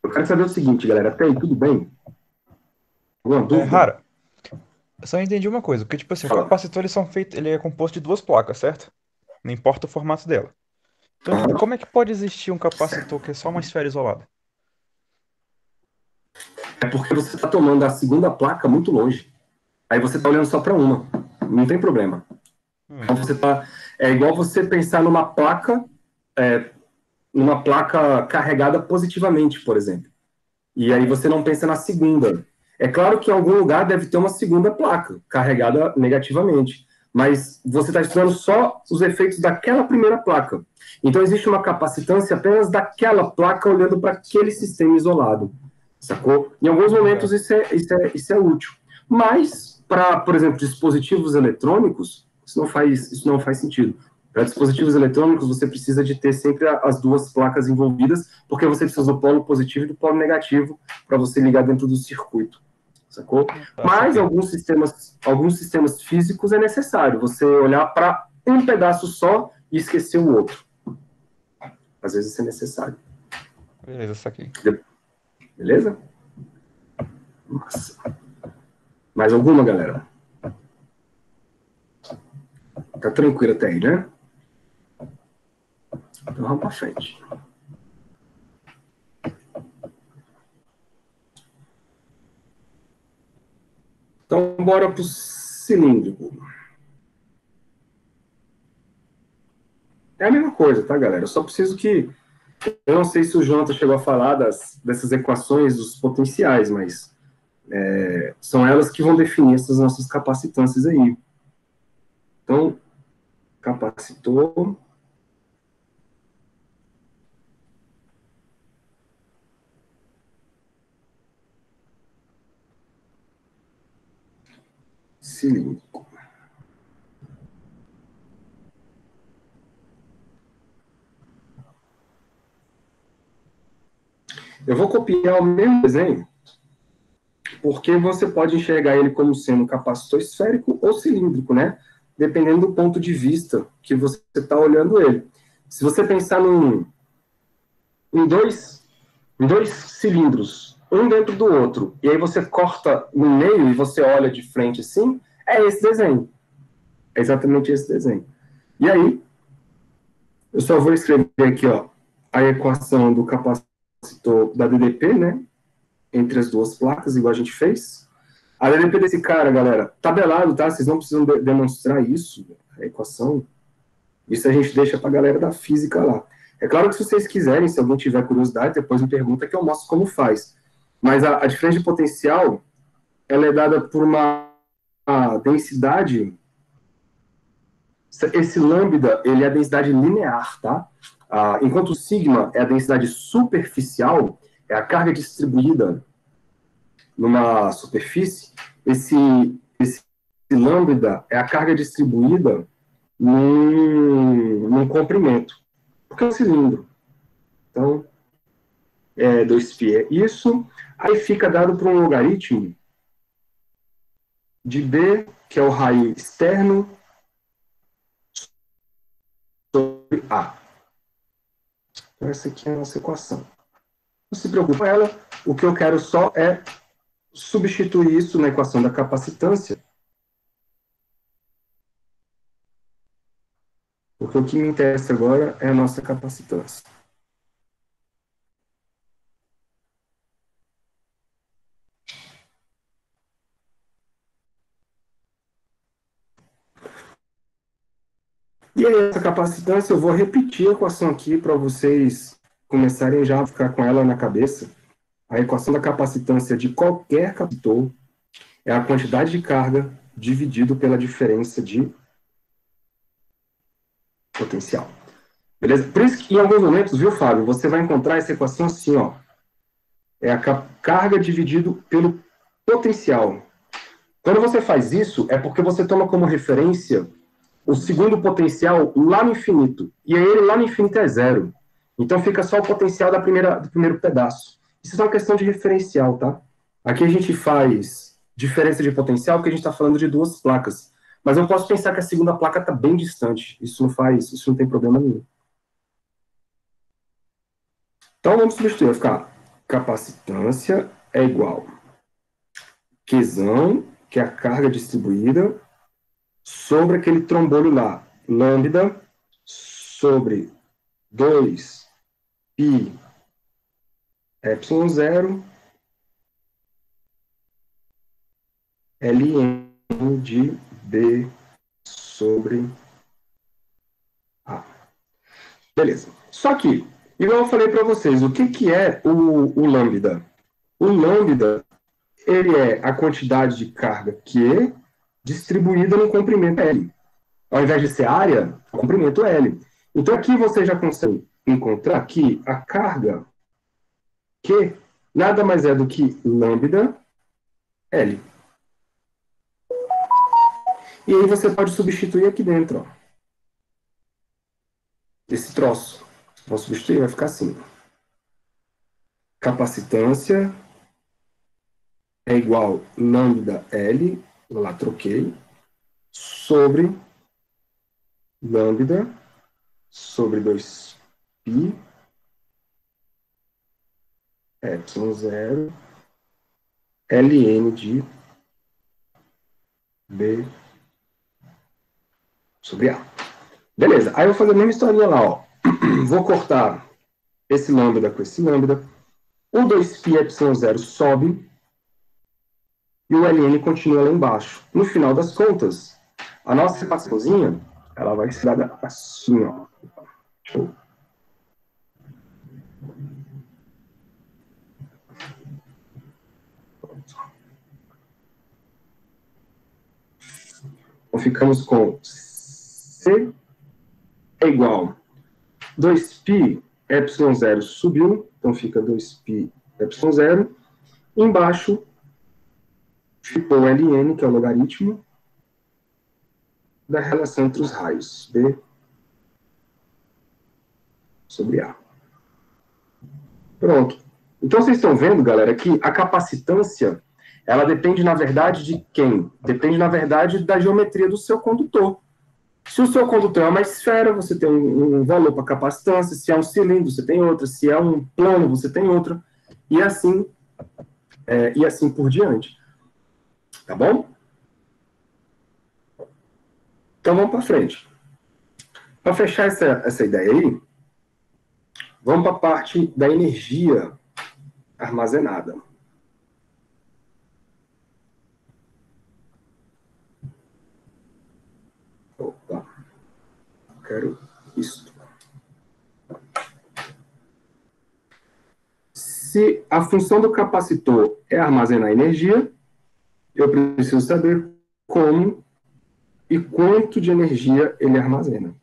Eu quero saber o seguinte, galera. Até aí, tudo bem? Alguma dúvida? Rara, eu só entendi uma coisa, porque tipo assim, o capacitor ele é composto de duas placas, certo? Não importa o formato dela. Então, tipo, como é que pode existir um capacitor que é só uma esfera isolada? É porque você está tomando a segunda placa muito longe. Aí você está olhando só para uma. Não tem problema. Então você tá, é igual você pensar numa placa carregada positivamente, por exemplo. E aí você não pensa na segunda. É claro que em algum lugar deve ter uma segunda placa carregada negativamente, mas você está estudando só os efeitos daquela primeira placa. Então existe uma capacitância apenas daquela placa olhando para aquele sistema isolado, sacou? Em alguns momentos isso é útil. Mas, para, por exemplo, dispositivos eletrônicos, isso não faz sentido. Para dispositivos eletrônicos, você precisa de ter sempre as duas placas envolvidas, porque você precisa do polo positivo e do polo negativo para você ligar dentro do circuito, sacou? Mas alguns sistemas físicos é necessário você olhar para um pedaço só e esquecer o outro. Às vezes isso é necessário. Beleza, saquei. Beleza? Massa. Mais alguma, galera? Tá tranquilo até aí, né? Então vamos para frente. Então, bora para o cilíndrico. É a mesma coisa, tá, galera? Eu só preciso que... Eu não sei se o Jonathan chegou a falar dessas equações dos potenciais, mas são elas que vão definir essas nossas capacitâncias aí. Então, capacitor... cilíndrico. Eu vou copiar o mesmo desenho, porque você pode enxergar ele como sendo um capacitor esférico ou cilíndrico, né? Dependendo do ponto de vista que você está olhando ele. Se você pensar em dois cilindros, um dentro do outro, e aí você corta no meio e você olha de frente assim, é esse desenho. É exatamente esse desenho. E aí, eu só vou escrever aqui, ó, a equação do capacitor da DDP, né? Entre as duas placas, igual a gente fez. A DDP desse cara, galera, tabelado, tá? Vocês não precisam demonstrar isso, a equação. Isso a gente deixa para a galera da física lá. É claro que se vocês quiserem, se alguém tiver curiosidade, depois me pergunta que eu mostro como faz. Mas a diferença de potencial, ela é dada por uma densidade... Esse lambda, ele é a densidade linear, tá? Enquanto o sigma é a densidade superficial, é a carga distribuída numa superfície, esse lambda é a carga distribuída num comprimento, porque é um cilindro. Então, 2π é isso, aí fica dado por um logaritmo de B, que é o raio externo, sobre A. Então, essa aqui é a nossa equação. Não se preocupe com ela, o que eu quero só é substituir isso na equação da capacitância, porque o que me interessa agora é a nossa capacitância. E aí, essa capacitância, eu vou repetir a equação aqui para vocês começarem já a ficar com ela na cabeça. A equação da capacitância de qualquer capacitor é a quantidade de carga dividido pela diferença de potencial. Beleza? Por isso que em alguns momentos, viu, Fábio, você vai encontrar essa equação assim, ó. É a carga dividido pelo potencial. Quando você faz isso, é porque você toma como referência o segundo potencial lá no infinito. E aí ele lá no infinito é zero. Então fica só o potencial do primeiro pedaço. Isso é uma questão de referencial, tá? Aqui a gente faz diferença de potencial porque a gente está falando de duas placas. Mas eu posso pensar que a segunda placa está bem distante. Isso não tem problema nenhum. Então vamos substituir. Vai ficar capacitância é igual Qzão, que é a carga distribuída, sobre aquele trombolho lá, lambda, sobre 2π ε0 ln de B sobre A. Beleza. Só que, igual eu falei para vocês, o que é o lambda? O lambda, ele é a quantidade de carga Q distribuída no comprimento L. Ao invés de ser área, o comprimento L. Então aqui você já consegue encontrar que a carga Q nada mais é do que lambda L. E aí você pode substituir aqui dentro, ó, esse troço. Vou substituir, vai ficar assim. Capacitância é igual lambda L, lá troquei, sobre lambda sobre 2π ε0 ln de B sobre A. Beleza, aí eu vou fazer a mesma historinha lá, ó. Vou cortar esse lambda com esse lambda. O 2π ε0 sobe e o ln continua lá embaixo. No final das contas, a nossa equaçãozinha, ela vai ser dada assim, ó. Show. Então, ficamos com C é igual 2π ε0 subiu, então fica 2π ε0. Embaixo ficou o ln, que é o logaritmo da relação entre os raios, B sobre A. Pronto. Então, vocês estão vendo, galera, que a capacitância, ela depende, na verdade, de quem? Depende, na verdade, da geometria do seu condutor. Se o seu condutor é uma esfera, você tem um valor para capacitância. Se é um cilindro, você tem outra. Se é um plano, você tem outra. E assim por diante. Tá bom? Então, vamos para frente. Para fechar essa ideia aí, vamos para a parte da energia armazenada. Opa, quero isso. Se a função do capacitor é armazenar energia, eu preciso saber como e quanto de energia ele armazena.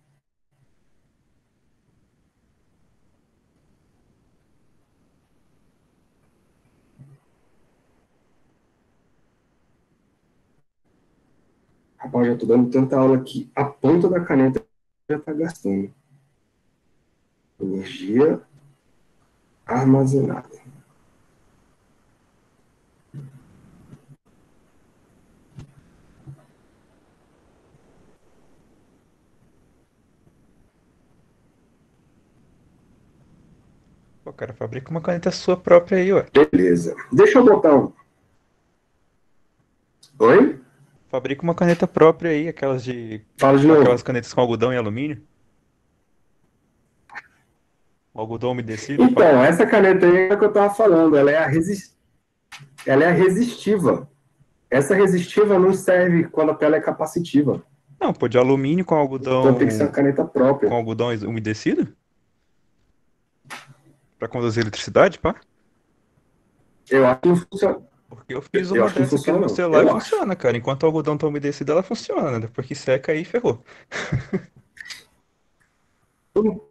Rapaz, já tô dando tanta aula que a ponta da caneta já tá gastando. Energia armazenada. Pô, cara, fabrica uma caneta sua própria aí, ué. Beleza. Deixa eu botar um. Oi? Fabrica uma caneta própria aí, aquelas de. Fala de Aquelas novo. canetas com algodão e alumínio. Algodão umedecido, pá. Então, essa caneta aí é que eu tava falando. Ela é a resistiva. Essa resistiva não serve quando a tela é capacitiva. Não, pô, de alumínio Então tem que ser uma caneta com própria. algodão umedecido? Pra conduzir eletricidade, pá? Eu acho que não funciona. Porque eu fiz Eu uma acho que não dessa aqui no funciona, meu não. celular e Eu acho. funciona, cara. Enquanto o algodão tá umedecido, ela funciona, né? Depois que seca aí, ferrou.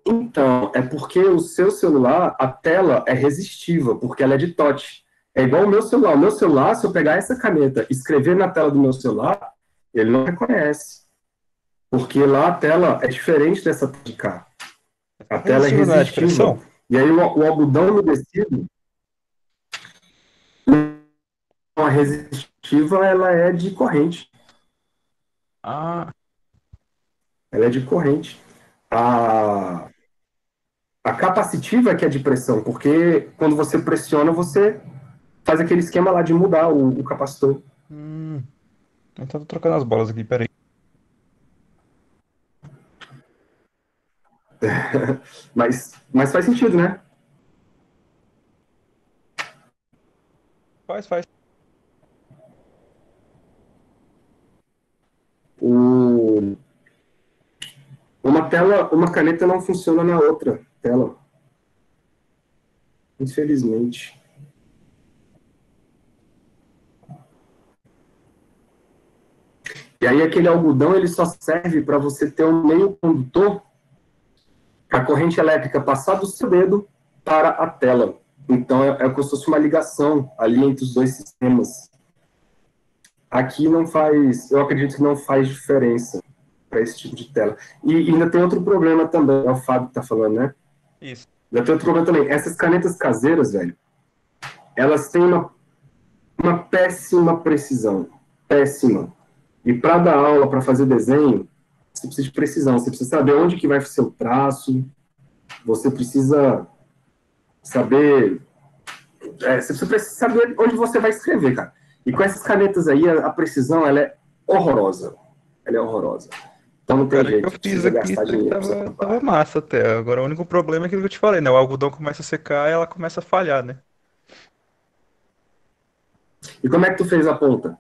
Então, é porque o seu celular, a tela é resistiva, porque ela é de touch. É igual o meu celular. O meu celular, se eu pegar essa caneta e escrever na tela do meu celular, ele não reconhece. Porque lá a tela é diferente dessa de cá. A tela é Resistiva não é de resistiva. pressão? E aí o algodão umedecido, a resistiva, ela é de corrente. Ah, Ela é de corrente. A, a capacitiva é que é de pressão, porque quando você pressiona, você faz aquele esquema lá de mudar o capacitor. hum. Então tô trocando as bolas aqui, peraí. Mas faz sentido, né? Faz, faz. O, uma caneta não funciona na outra tela, infelizmente. E aí aquele algodão ele só serve para você ter um meio condutor para a corrente elétrica passar do seu dedo para a tela. Então é como se fosse uma ligação ali entre os dois sistemas. Aqui não faz, eu acredito que não faz diferença para esse tipo de tela. E ainda tem outro problema também, é o Fábio que está falando, né? Isso. Ainda tem outro problema também. Essas canetas caseiras, velho, elas têm uma péssima precisão. Péssima. E para dar aula, para fazer desenho, você precisa de precisão. Você precisa saber onde que vai o seu traço. Você precisa saber... você precisa saber onde você vai escrever, cara. E com essas canetas aí, a precisão, ela é horrorosa. Ela é horrorosa. Então não tem Cara, que eu jeito. fiz Precisa aqui gastar até que dinheiro para essa tava parte. massa até. Agora o único problema é aquilo que eu te falei, né? O algodão começa a secar e ela começa a falhar, né? E como é que tu fez a ponta?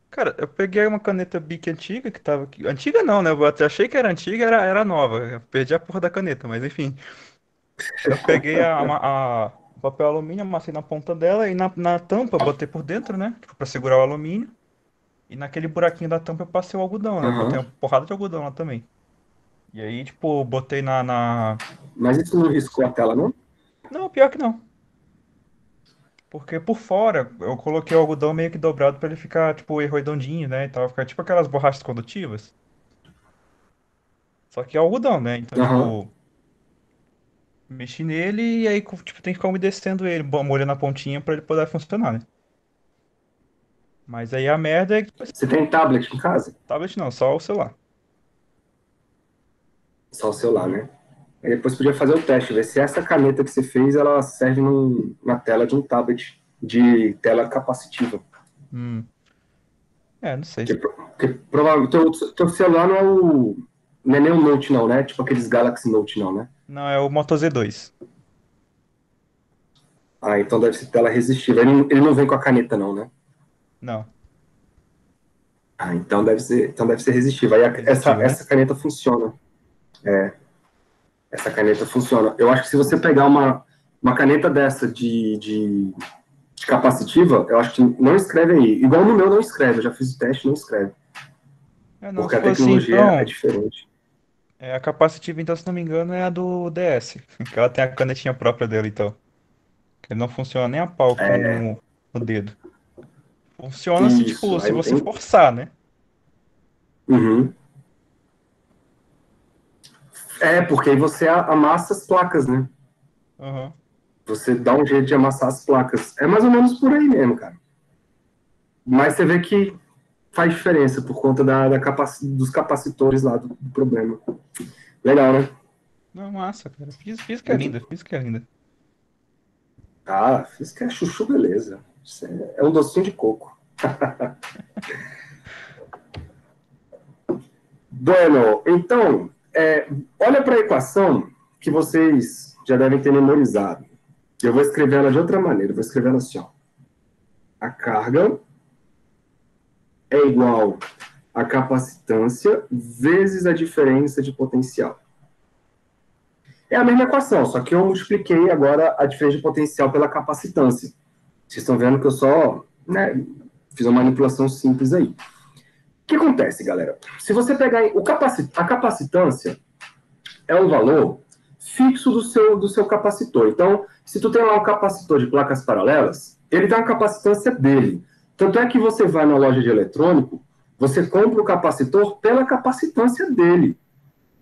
Cara, eu peguei uma caneta Bic antiga que tava aqui. Antiga não, né? Eu até achei que era antiga, era nova. Eu perdi a porra da caneta, mas enfim. Eu peguei o papel alumínio, amassei na ponta dela e na tampa botei por dentro, né? Tipo, pra segurar o alumínio. E naquele buraquinho da tampa eu passei o algodão, né? Eu botei Uhum. uma porrada de algodão lá também. E aí, tipo, botei na... Mas isso não riscou a tela, não? Não, pior que não. Porque por fora eu coloquei o algodão meio que dobrado pra ele ficar, tipo, redondinho, né? E tal, ficar tipo aquelas borrachas condutivas. Só que é algodão, né? Então, Uhum. tipo, mexi nele e aí, tipo, tem que ficar umedecendo ele, molhando a pontinha pra ele poder funcionar, né? Mas aí a merda é que, tipo assim, Você tem tablet em casa? tablet não, só o celular. Só o celular, né? Aí depois podia fazer o teste, ver se essa caneta que você fez, ela serve na tela de um tablet de tela capacitiva. Hum, não sei. Porque provavelmente teu celular não é não é nem o Note não, né? Tipo aqueles Galaxy Note não, né? Não, é o Moto Z2. Ah, então deve ser tela resistiva. Ele não vem com a caneta não, né? Não, Ah, então deve ser resistiva. Aí resistiva, né? essa caneta funciona. Essa caneta funciona. Eu acho que se você pegar uma caneta dessa de capacitiva, eu acho que não escreve aí. Igual no meu não escreve, eu já fiz o teste, não escreve. Não, Porque se a for assim, tecnologia é então, diferente. a capacitiva, então, se não me engano, é a do DS. Que ela tem a canetinha própria dela, então. Que ele não funciona nem a pau com o dedo. Funciona se, tipo, Isso, se aí não você tem. forçar, né? Uhum. Porque aí você amassa as placas, né? Aham. Você dá um jeito de amassar as placas. É mais ou menos por aí mesmo, cara. Mas você vê que faz diferença por conta dos capacitores lá do problema. Legal, né? Não, massa, cara. Física é linda, física é linda. Ah, física é chuchu, beleza. Isso é um docinho de coco. Bueno, então, olha para a equação que vocês já devem ter memorizado. Eu vou escrever ela de outra maneira. Eu vou escrever ela assim, ó. A carga é igual a capacitância vezes a diferença de potencial. É a mesma equação, só que eu multipliquei agora a diferença de potencial pela capacitância. Vocês estão vendo que eu só fiz uma manipulação simples aí. O que acontece, galera? Se você pegar a capacitância é um valor fixo do seu capacitor. Então, se tu tem lá um capacitor de placas paralelas, ele tem uma capacitância dele. Tanto é que você vai na loja de eletrônico, você compra o capacitor pela capacitância dele.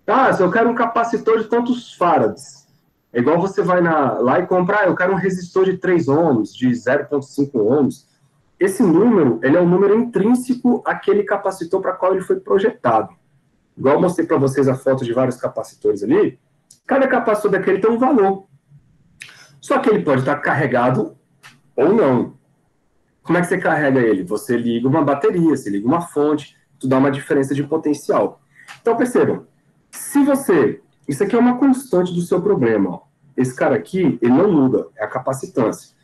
Ah, se eu quero um capacitor de tantos farads. É igual você vai lá e compra, eu quero um resistor de 3 ohms, de 0,5 ohms. Esse número, ele é um número intrínseco àquele capacitor para qual ele foi projetado. Igual eu mostrei para vocês a foto de vários capacitores ali, cada capacitor daquele tem um valor. Só que ele pode estar carregado ou não. Como é que você carrega ele? Você liga uma bateria, você liga uma fonte, tu dá uma diferença de potencial. Então percebam, se você... Isso aqui é uma constante do seu problema. Ó. Esse cara aqui, ele não muda, é a capacitância.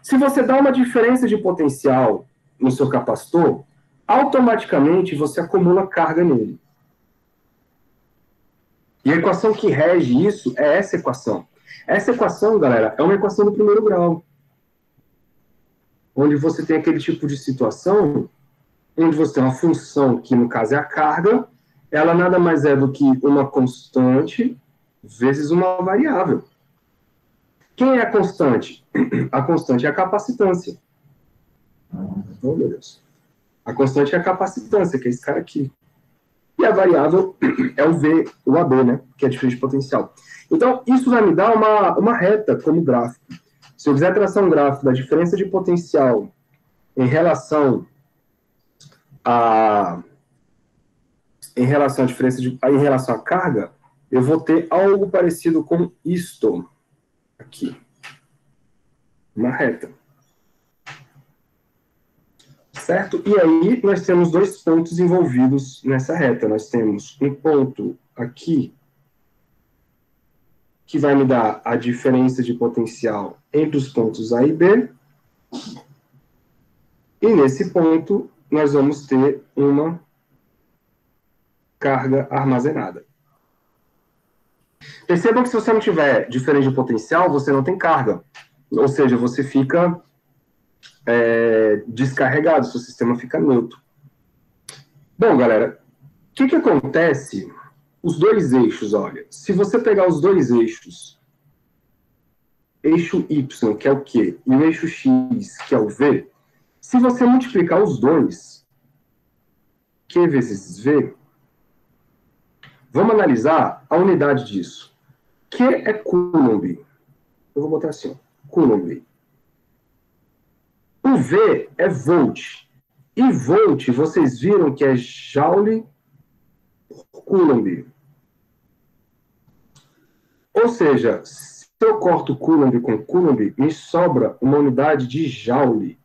Se você dá uma diferença de potencial no seu capacitor, automaticamente você acumula carga nele. E a equação que rege isso é essa equação. Essa equação, galera, é uma equação do primeiro grau, onde você tem aquele tipo de situação onde você tem uma função que, no caso, é a carga, ela nada mais é do que uma constante vezes uma variável. Quem é a constante? A constante é a capacitância. Oh, meu Deus. A constante é a capacitância, que é esse cara aqui. E a variável é o V, o AB, né? Que é a diferença de potencial. Então, isso vai me dar uma reta como gráfico. Se eu quiser traçar um gráfico da diferença de potencial em relação a em relação à carga, eu vou ter algo parecido com isto aqui. Uma reta. Certo? E aí nós temos dois pontos envolvidos nessa reta. Nós temos um ponto aqui que vai me dar a diferença de potencial entre os pontos A e B. E nesse ponto nós vamos ter uma carga armazenada. Percebam que se você não tiver diferença de potencial, você não tem carga. Ou seja, você fica descarregado, seu sistema fica neutro. Bom, galera, o que acontece? Os dois eixos, olha, se você pegar os dois eixos, eixo Y, que é o Q, e o eixo X, que é o V, se você multiplicar os dois, Q vezes V, vamos analisar a unidade disso. Q é Coulomb. Eu vou botar assim, ó, Coulomb. O V é volt. E volt, vocês viram que é Joule por Coulomb. Ou seja, se eu corto Coulomb com Coulomb, me sobra uma unidade de Joule.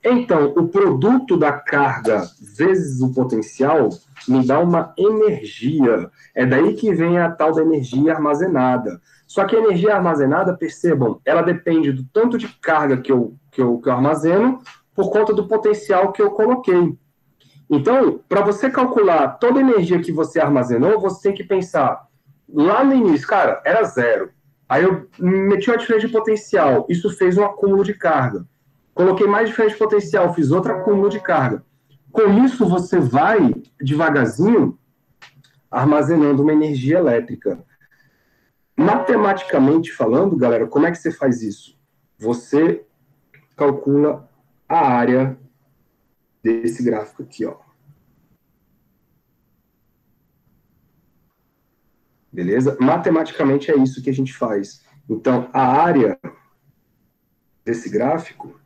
Então, o produto da carga vezes o potencial me dá uma energia. É daí que vem a tal da energia armazenada. Só que a energia armazenada, percebam, ela depende do tanto de carga que eu armazeno por conta do potencial que eu coloquei. Então, para você calcular toda a energia que você armazenou, você tem que pensar, lá no início, cara, era zero. Aí eu meti uma diferença de potencial, isso fez um acúmulo de carga. Coloquei mais diferença de potencial, fiz outro acúmulo de carga. Com isso, você vai, devagarzinho, armazenando uma energia elétrica. Matematicamente falando, galera, como é que você faz isso? Você calcula a área desse gráfico aqui, ó. Beleza? Matematicamente é isso que a gente faz. Então, a área desse gráfico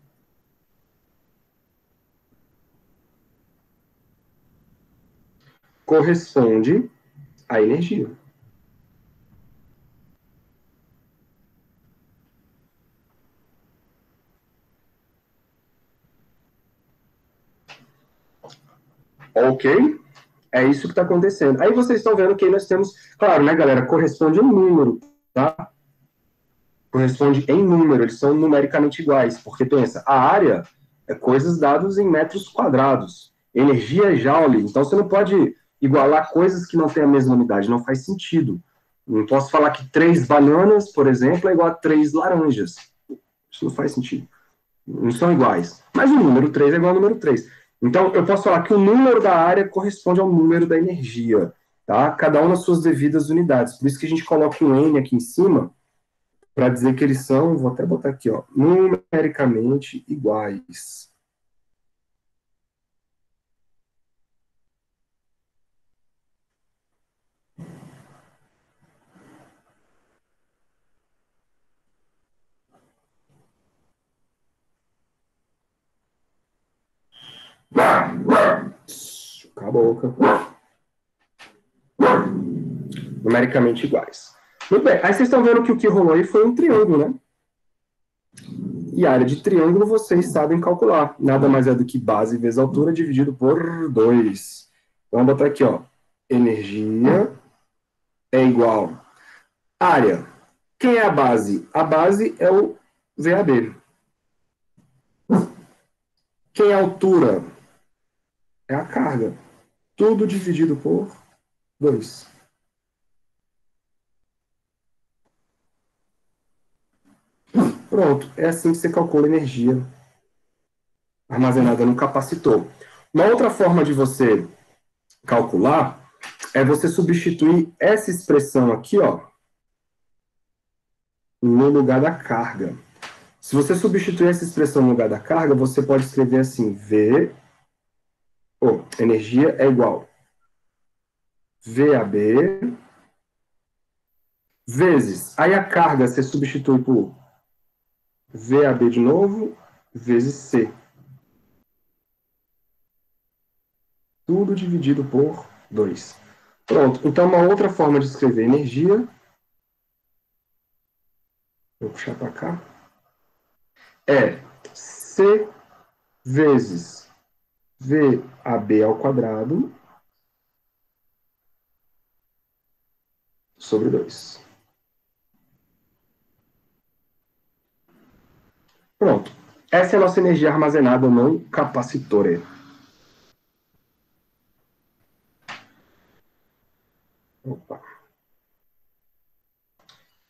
corresponde à energia. Ok? É isso que está acontecendo. Aí vocês estão vendo que aí nós temos, claro, né, galera, corresponde a um número, tá? Corresponde em número, eles são numericamente iguais, porque pensa, a área é coisas dadas em metros quadrados, energia é joule, então você não pode igualar coisas que não têm a mesma unidade, não faz sentido. Não posso falar que 3 bananas, por exemplo, é igual a 3 laranjas. Isso não faz sentido. Não são iguais. Mas o número 3 é igual ao número 3. Então, eu posso falar que o número da área corresponde ao número da energia, tá? Cada um nas suas devidas unidades. Por isso que a gente coloca um N aqui em cima, para dizer que eles são, vou até botar aqui, ó, numericamente iguais. Cala a boca. Numericamente iguais. Muito bem, aí vocês estão vendo que o que rolou aí foi um triângulo, né? E a área de triângulo vocês sabem calcular. Nada mais é do que base vezes altura dividido por 2. Vamos botar aqui, ó. Energia é igual. Área. Quem é a base? A base é o VAB. Quem é a altura? É a carga. Tudo dividido por 2. Pronto. É assim que você calcula energia armazenada no capacitor. Uma outra forma de você calcular é você substituir essa expressão aqui, ó, no lugar da carga. Se você substituir essa expressão no lugar da carga, você pode escrever assim, energia é igual VAB vezes, aí a carga você substitui por VAB de novo, vezes C. Tudo dividido por 2. Pronto, então uma outra forma de escrever energia, vou puxar para cá, é C vezes VAB ao quadrado sobre 2. Pronto. Essa é a nossa energia armazenada no capacitor. Opa.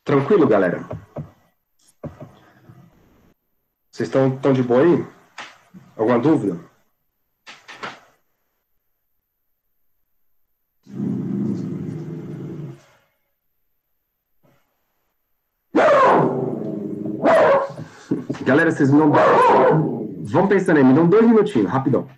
Tranquilo, galera? Vocês estão de boa aí? Alguma dúvida? Galera, vocês me dão... Vão pensando aí, me dão 2 minutinhos, rapidão.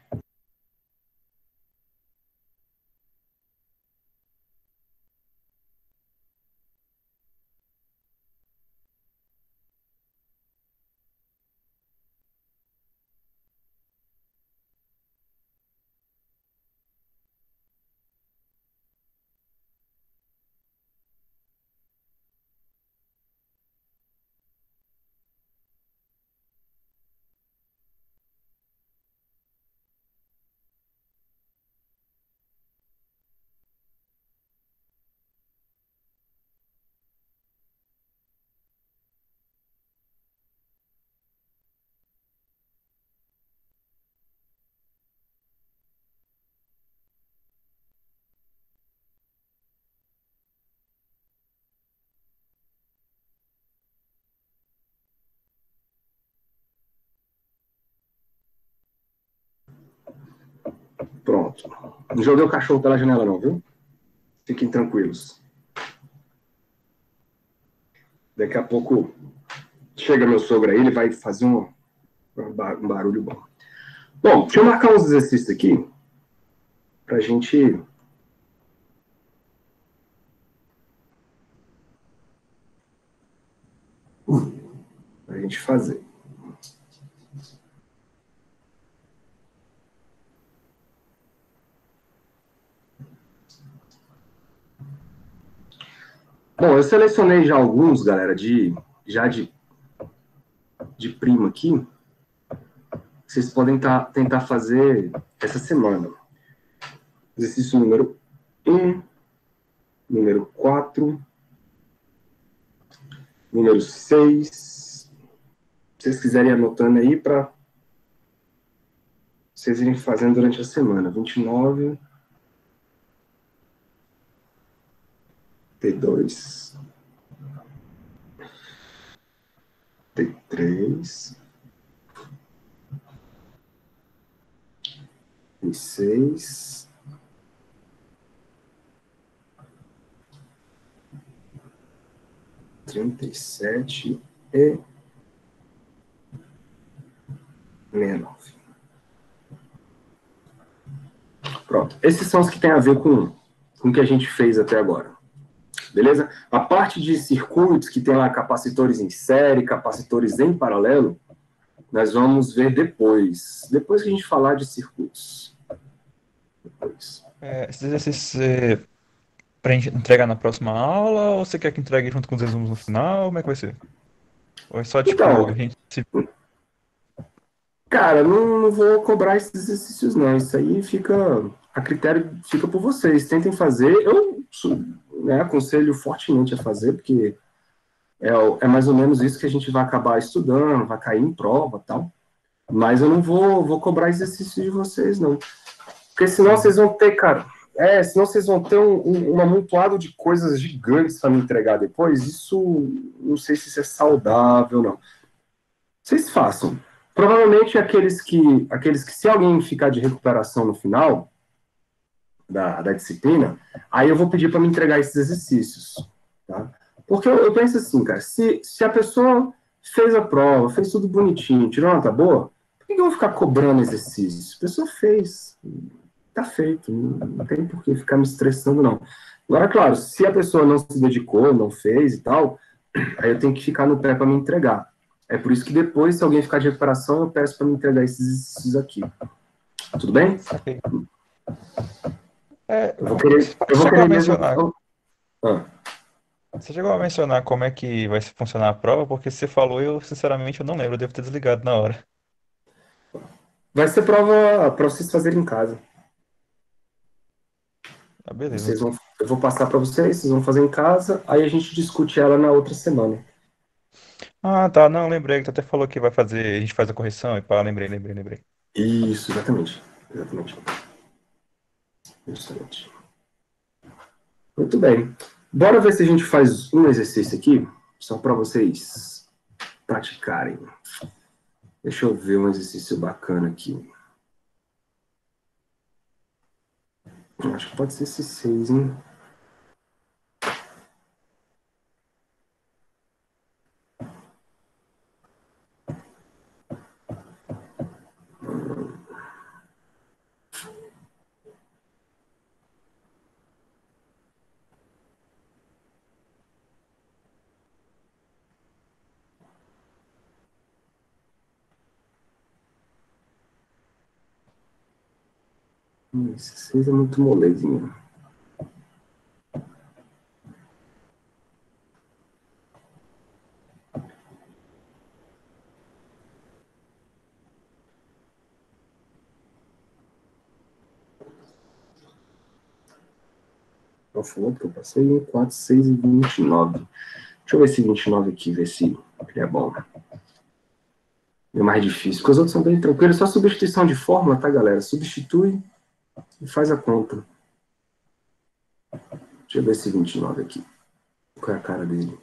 Pronto. Não joguei o cachorro pela janela não, viu? Fiquem tranquilos. Daqui a pouco chega meu sogro aí, ele vai fazer um barulho bom. Bom, deixa eu marcar uns exercícios aqui pra gente gente fazer. Bom, eu selecionei já alguns, galera, de prima aqui. Vocês podem tentar fazer essa semana. Exercício número 1, número 4, número 6. Se vocês quiserem anotando aí para vocês irem fazendo durante a semana. 29, T2, T3, T6, T37 e 69. Pronto. Esses são os que têm a ver com o que a gente fez até agora. Beleza? A parte de circuitos, que tem lá capacitores em série, capacitores em paralelo, nós vamos ver depois. Depois que a gente falar de circuitos. Depois. Esses exercícios pra gente entregar na próxima aula, ou você quer que entregue junto com os resumos no final? Como é que vai ser? Ou é só, tipo, a Então, gente se... cara, não vou cobrar esses exercícios, não. Isso aí fica a critério, fica por vocês. Tentem fazer. Eu aconselho fortemente a fazer, porque é mais ou menos isso que a gente vai acabar estudando, vai cair em prova e tal. Mas eu não vou cobrar exercício de vocês, não. Porque senão vocês vão ter, cara. Senão vocês vão ter um amontoado de coisas gigantes para me entregar depois. Isso, não sei se isso é saudável, não. Vocês façam. Provavelmente aqueles que se alguém ficar de recuperação no final da disciplina, aí eu vou pedir para me entregar esses exercícios. Tá? Porque eu penso assim, cara, se a pessoa fez a prova, fez tudo bonitinho, tirou nota boa, por que eu vou ficar cobrando exercício? A pessoa fez, tá feito, não tem por que ficar me estressando, não. Agora, claro, se a pessoa não se dedicou, não fez e tal, aí eu tenho que ficar no pé para me entregar. É por isso que depois, se alguém ficar de recuperação, eu peço para me entregar esses exercícios aqui. Tudo bem? Saquei. Eu vou Você querer, eu vou chegou a querer mesmo. mencionar, Ah. você chegou a mencionar como é que vai funcionar a prova, porque você falou, eu sinceramente eu não lembro, eu devo ter desligado na hora. Vai ser prova para vocês fazerem em casa. Ah, beleza. Eu vou passar para vocês vão fazer em casa, aí a gente discute ela na outra semana. Ah, tá, não, lembrei que tu até falou que vai fazer, a gente faz a correção e pá, lembrei. Isso, exatamente. Exatamente. Justamente. Muito bem. Bora ver se a gente faz um exercício aqui, só para vocês praticarem. Deixa eu ver um exercício bacana aqui. Eu acho que pode ser esse 6, hein? Esse 6 é muito molezinho. Não falou que eu passei 1, 4, 6 e 29. Deixa eu ver esse 29 aqui, ver se ele é bom. É mais difícil, porque os outros são bem tranquilos. Só substituição de fórmula, tá, galera? Substitui e faz a conta. Deixa eu ver esse 29 aqui. Qual é a cara dele?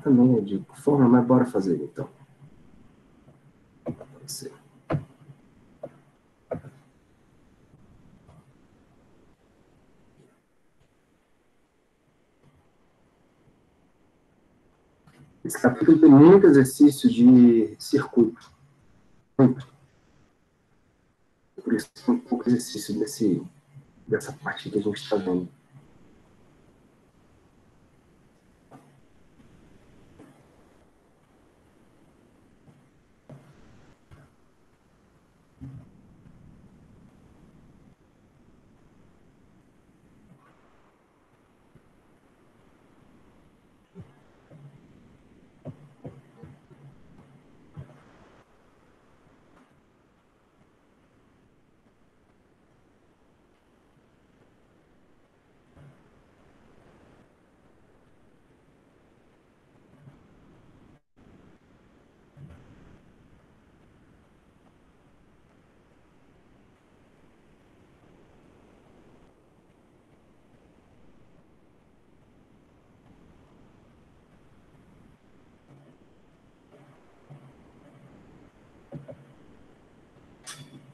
Também é de fórmula, mas bora fazer então. Pode ser. Esse capítulo tem muito exercício de circuito. Muito. Por isso tem um pouco exercício dessa parte que a gente está vendo.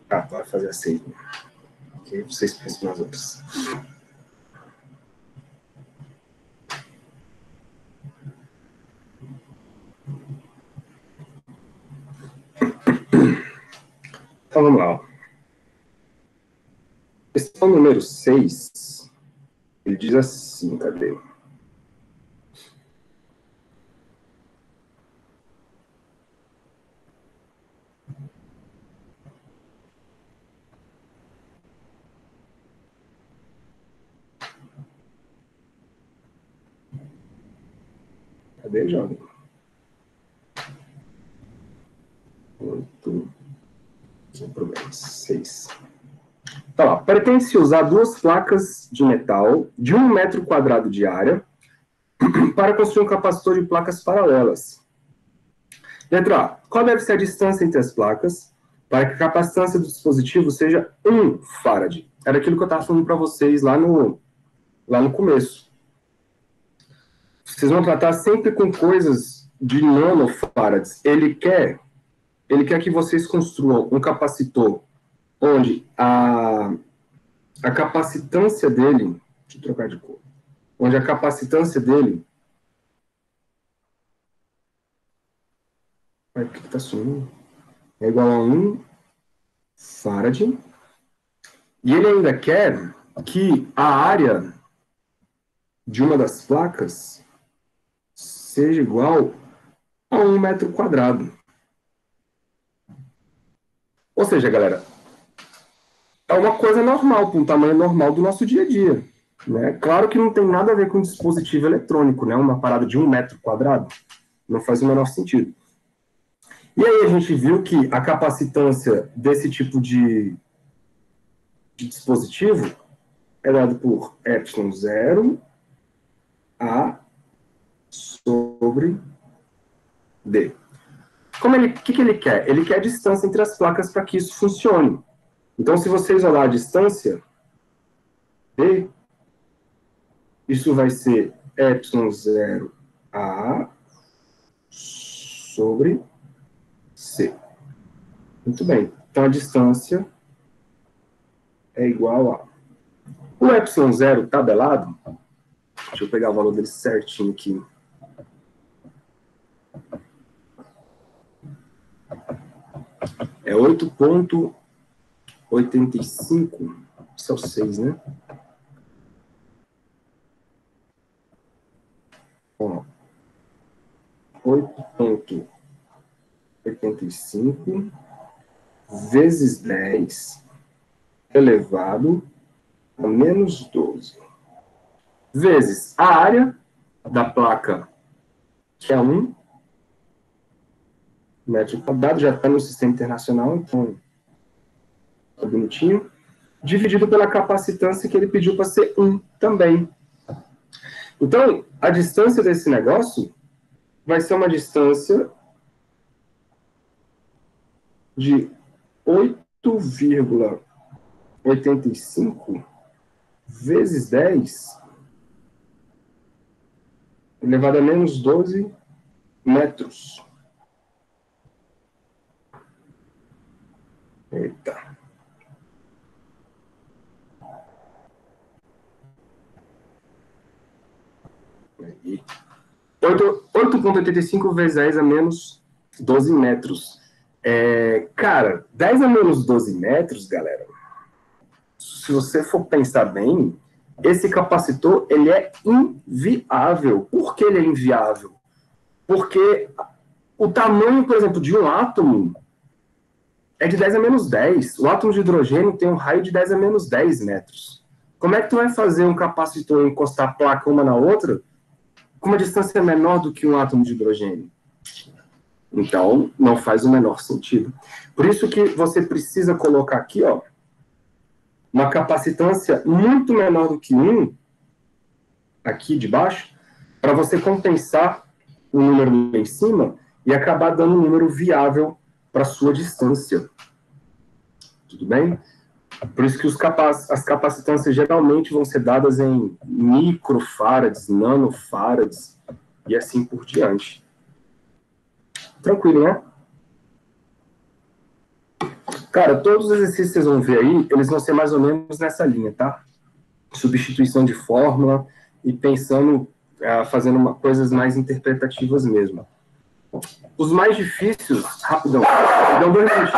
Tá, bora fazer assim. Ok, vocês pensam nas outras. Então vamos lá. Ó. Questão número 6, ele diz assim, cadê? Cadê, jovem? 8, sem problemas, 6. Tá lá, pretende-se usar duas placas de metal de 1 metro quadrado de área para construir um capacitor de placas paralelas. Letra A. Qual deve ser a distância entre as placas para que a capacitância do dispositivo seja 1 farad? Era aquilo que eu estava falando para vocês lá no começo. Vocês vão tratar sempre com coisas de nanofarads. Ele quer que vocês construam um capacitor onde a capacitância dele, deixa eu trocar de cor, onde a capacitância dele, o que está sumindo? É igual a 1 farad. E ele ainda quer que a área de uma das placas seja igual a 1 metro quadrado. Ou seja, galera, é uma coisa normal, para um tamanho normal do nosso dia a dia. Né? Claro que não tem nada a ver com dispositivo eletrônico, né? Uma parada de 1 metro quadrado não faz o menor sentido. E aí a gente viu que a capacitância desse tipo de dispositivo é dado por ε0 A sobre D. O que ele quer? Ele quer a distância entre as placas para que isso funcione. Então, se vocês olharem a distância D, isso vai ser ε0 A sobre C. Muito bem. Então, a distância é igual a... O ε0 tabelado, deixa eu pegar o valor dele certinho aqui. É 8,85. Isso é o 6, né? Ó, 8,85 vezes 10 elevado a menos 12. Vezes a área da placa, que é 1 metro quadrado, já está no sistema internacional, então tá bonitinho. Dividido pela capacitância que ele pediu para ser 1 também. Então, a distância desse negócio vai ser uma distância de 8,85 vezes 10 elevado a menos 12 metros. Eita. Aí. 8,85 vezes 10 a menos 12 metros. Cara, 10 a menos 12 metros, galera, se você for pensar bem, esse capacitor, ele é inviável. Por que ele é inviável? Porque o tamanho, por exemplo, de um átomo é de 10 a menos 10. O átomo de hidrogênio tem um raio de 10 a menos 10 metros. Como é que tu vai fazer um capacitor encostar a placa uma na outra com uma distância menor do que um átomo de hidrogênio? Então, não faz o menor sentido. Por isso que você precisa colocar aqui, ó, uma capacitância muito menor do que 1, aqui de baixo, para você compensar o número lá em cima e acabar dando um número viável para a sua distância. Tudo bem? Por isso que as capacitâncias geralmente vão ser dadas em microfarads, nanofarads e assim por diante. Tranquilo, né? Cara, todos os exercícios que vocês vão ver aí, eles vão ser mais ou menos nessa linha, tá? Substituição de fórmula e pensando, fazendo coisas mais interpretativas mesmo. Os mais difíceis, rapidão, dão 2 minutos.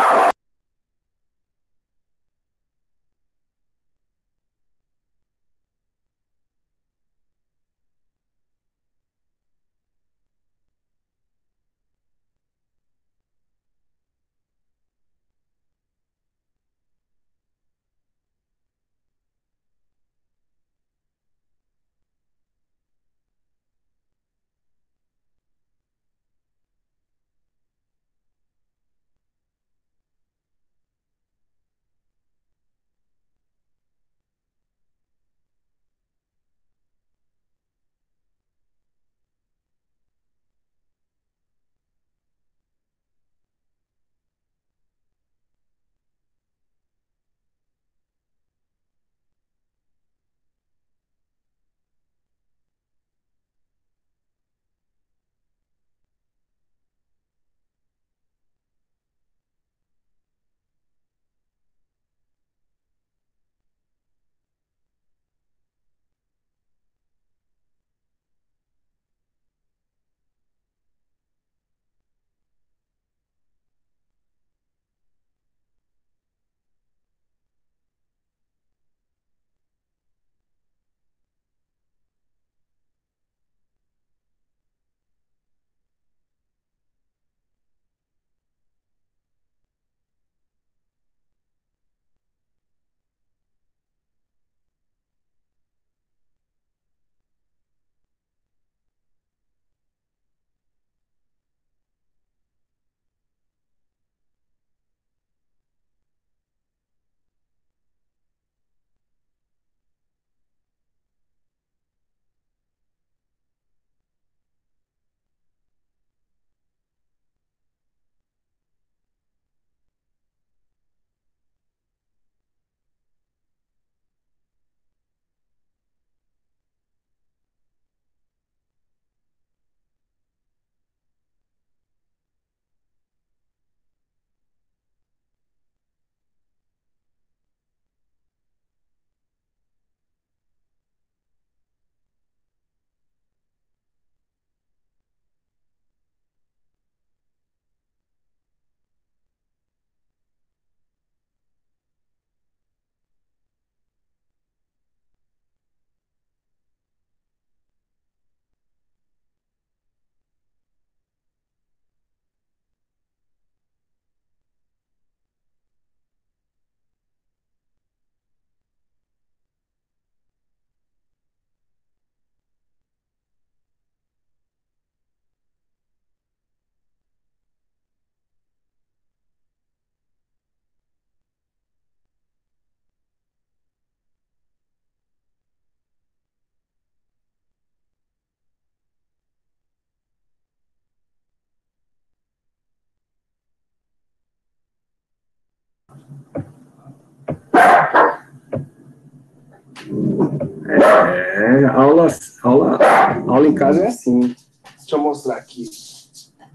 Aula em casa é assim. Deixa eu mostrar aqui.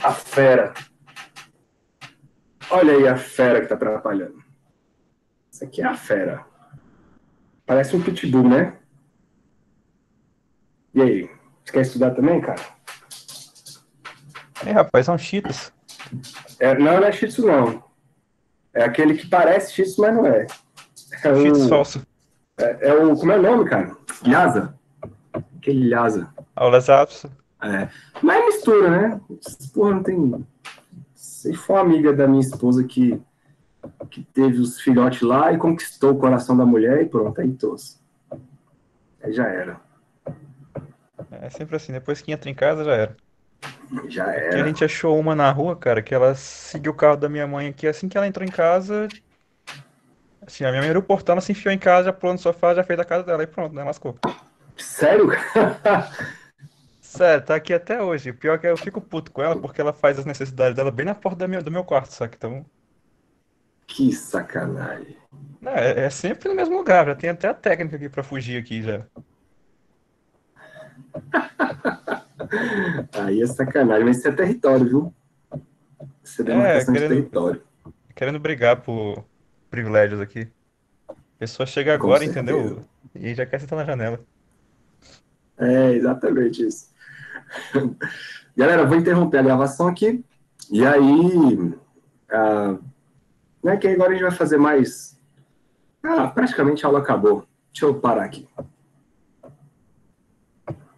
A fera. Olha aí a fera que está atrapalhando. Isso aqui é a fera. Parece um pitbull, né? E aí? Você quer estudar também, cara? É, rapaz, são cheetos. Não é Shih Tzu, não. É aquele que parece Shih Tzu, mas não é. É Cheetos o, falso. como é o nome, cara? Lhasa. Aquele Lhasa. Aulas apps. É. Mas é mistura, né? Porra, não tem... Se for uma amiga da minha esposa que teve os filhotes lá e conquistou o coração da mulher e pronto, aí tosse. Aí já era. É sempre assim, depois que entra em casa já era. Já Aqui a era. gente achou uma na rua, cara, que ela seguiu o carro da minha mãe aqui. Assim que ela entrou em casa, assim, a minha mãe abriu o portão, ela se enfiou em casa, já pulou no sofá, já fez a casa dela e pronto, né? Lascou. Sério? Sério, tá aqui até hoje. O pior é que eu fico puto com ela porque ela faz as necessidades dela bem na porta do meu quarto, saca? Então, Que sacanagem. não, é sempre no mesmo lugar. Já tem até a técnica aqui pra fugir aqui já. Aí é sacanagem, mas isso é território, viu? Isso é É, demarcação de território. querendo brigar por privilégios aqui. A pessoa chega Com agora, certeza. entendeu? E já quer sentar na janela. É exatamente isso. Galera, vou interromper a gravação aqui. E aí, ah, né, que agora a gente vai fazer mais. Ah, praticamente a aula acabou. Deixa eu parar aqui.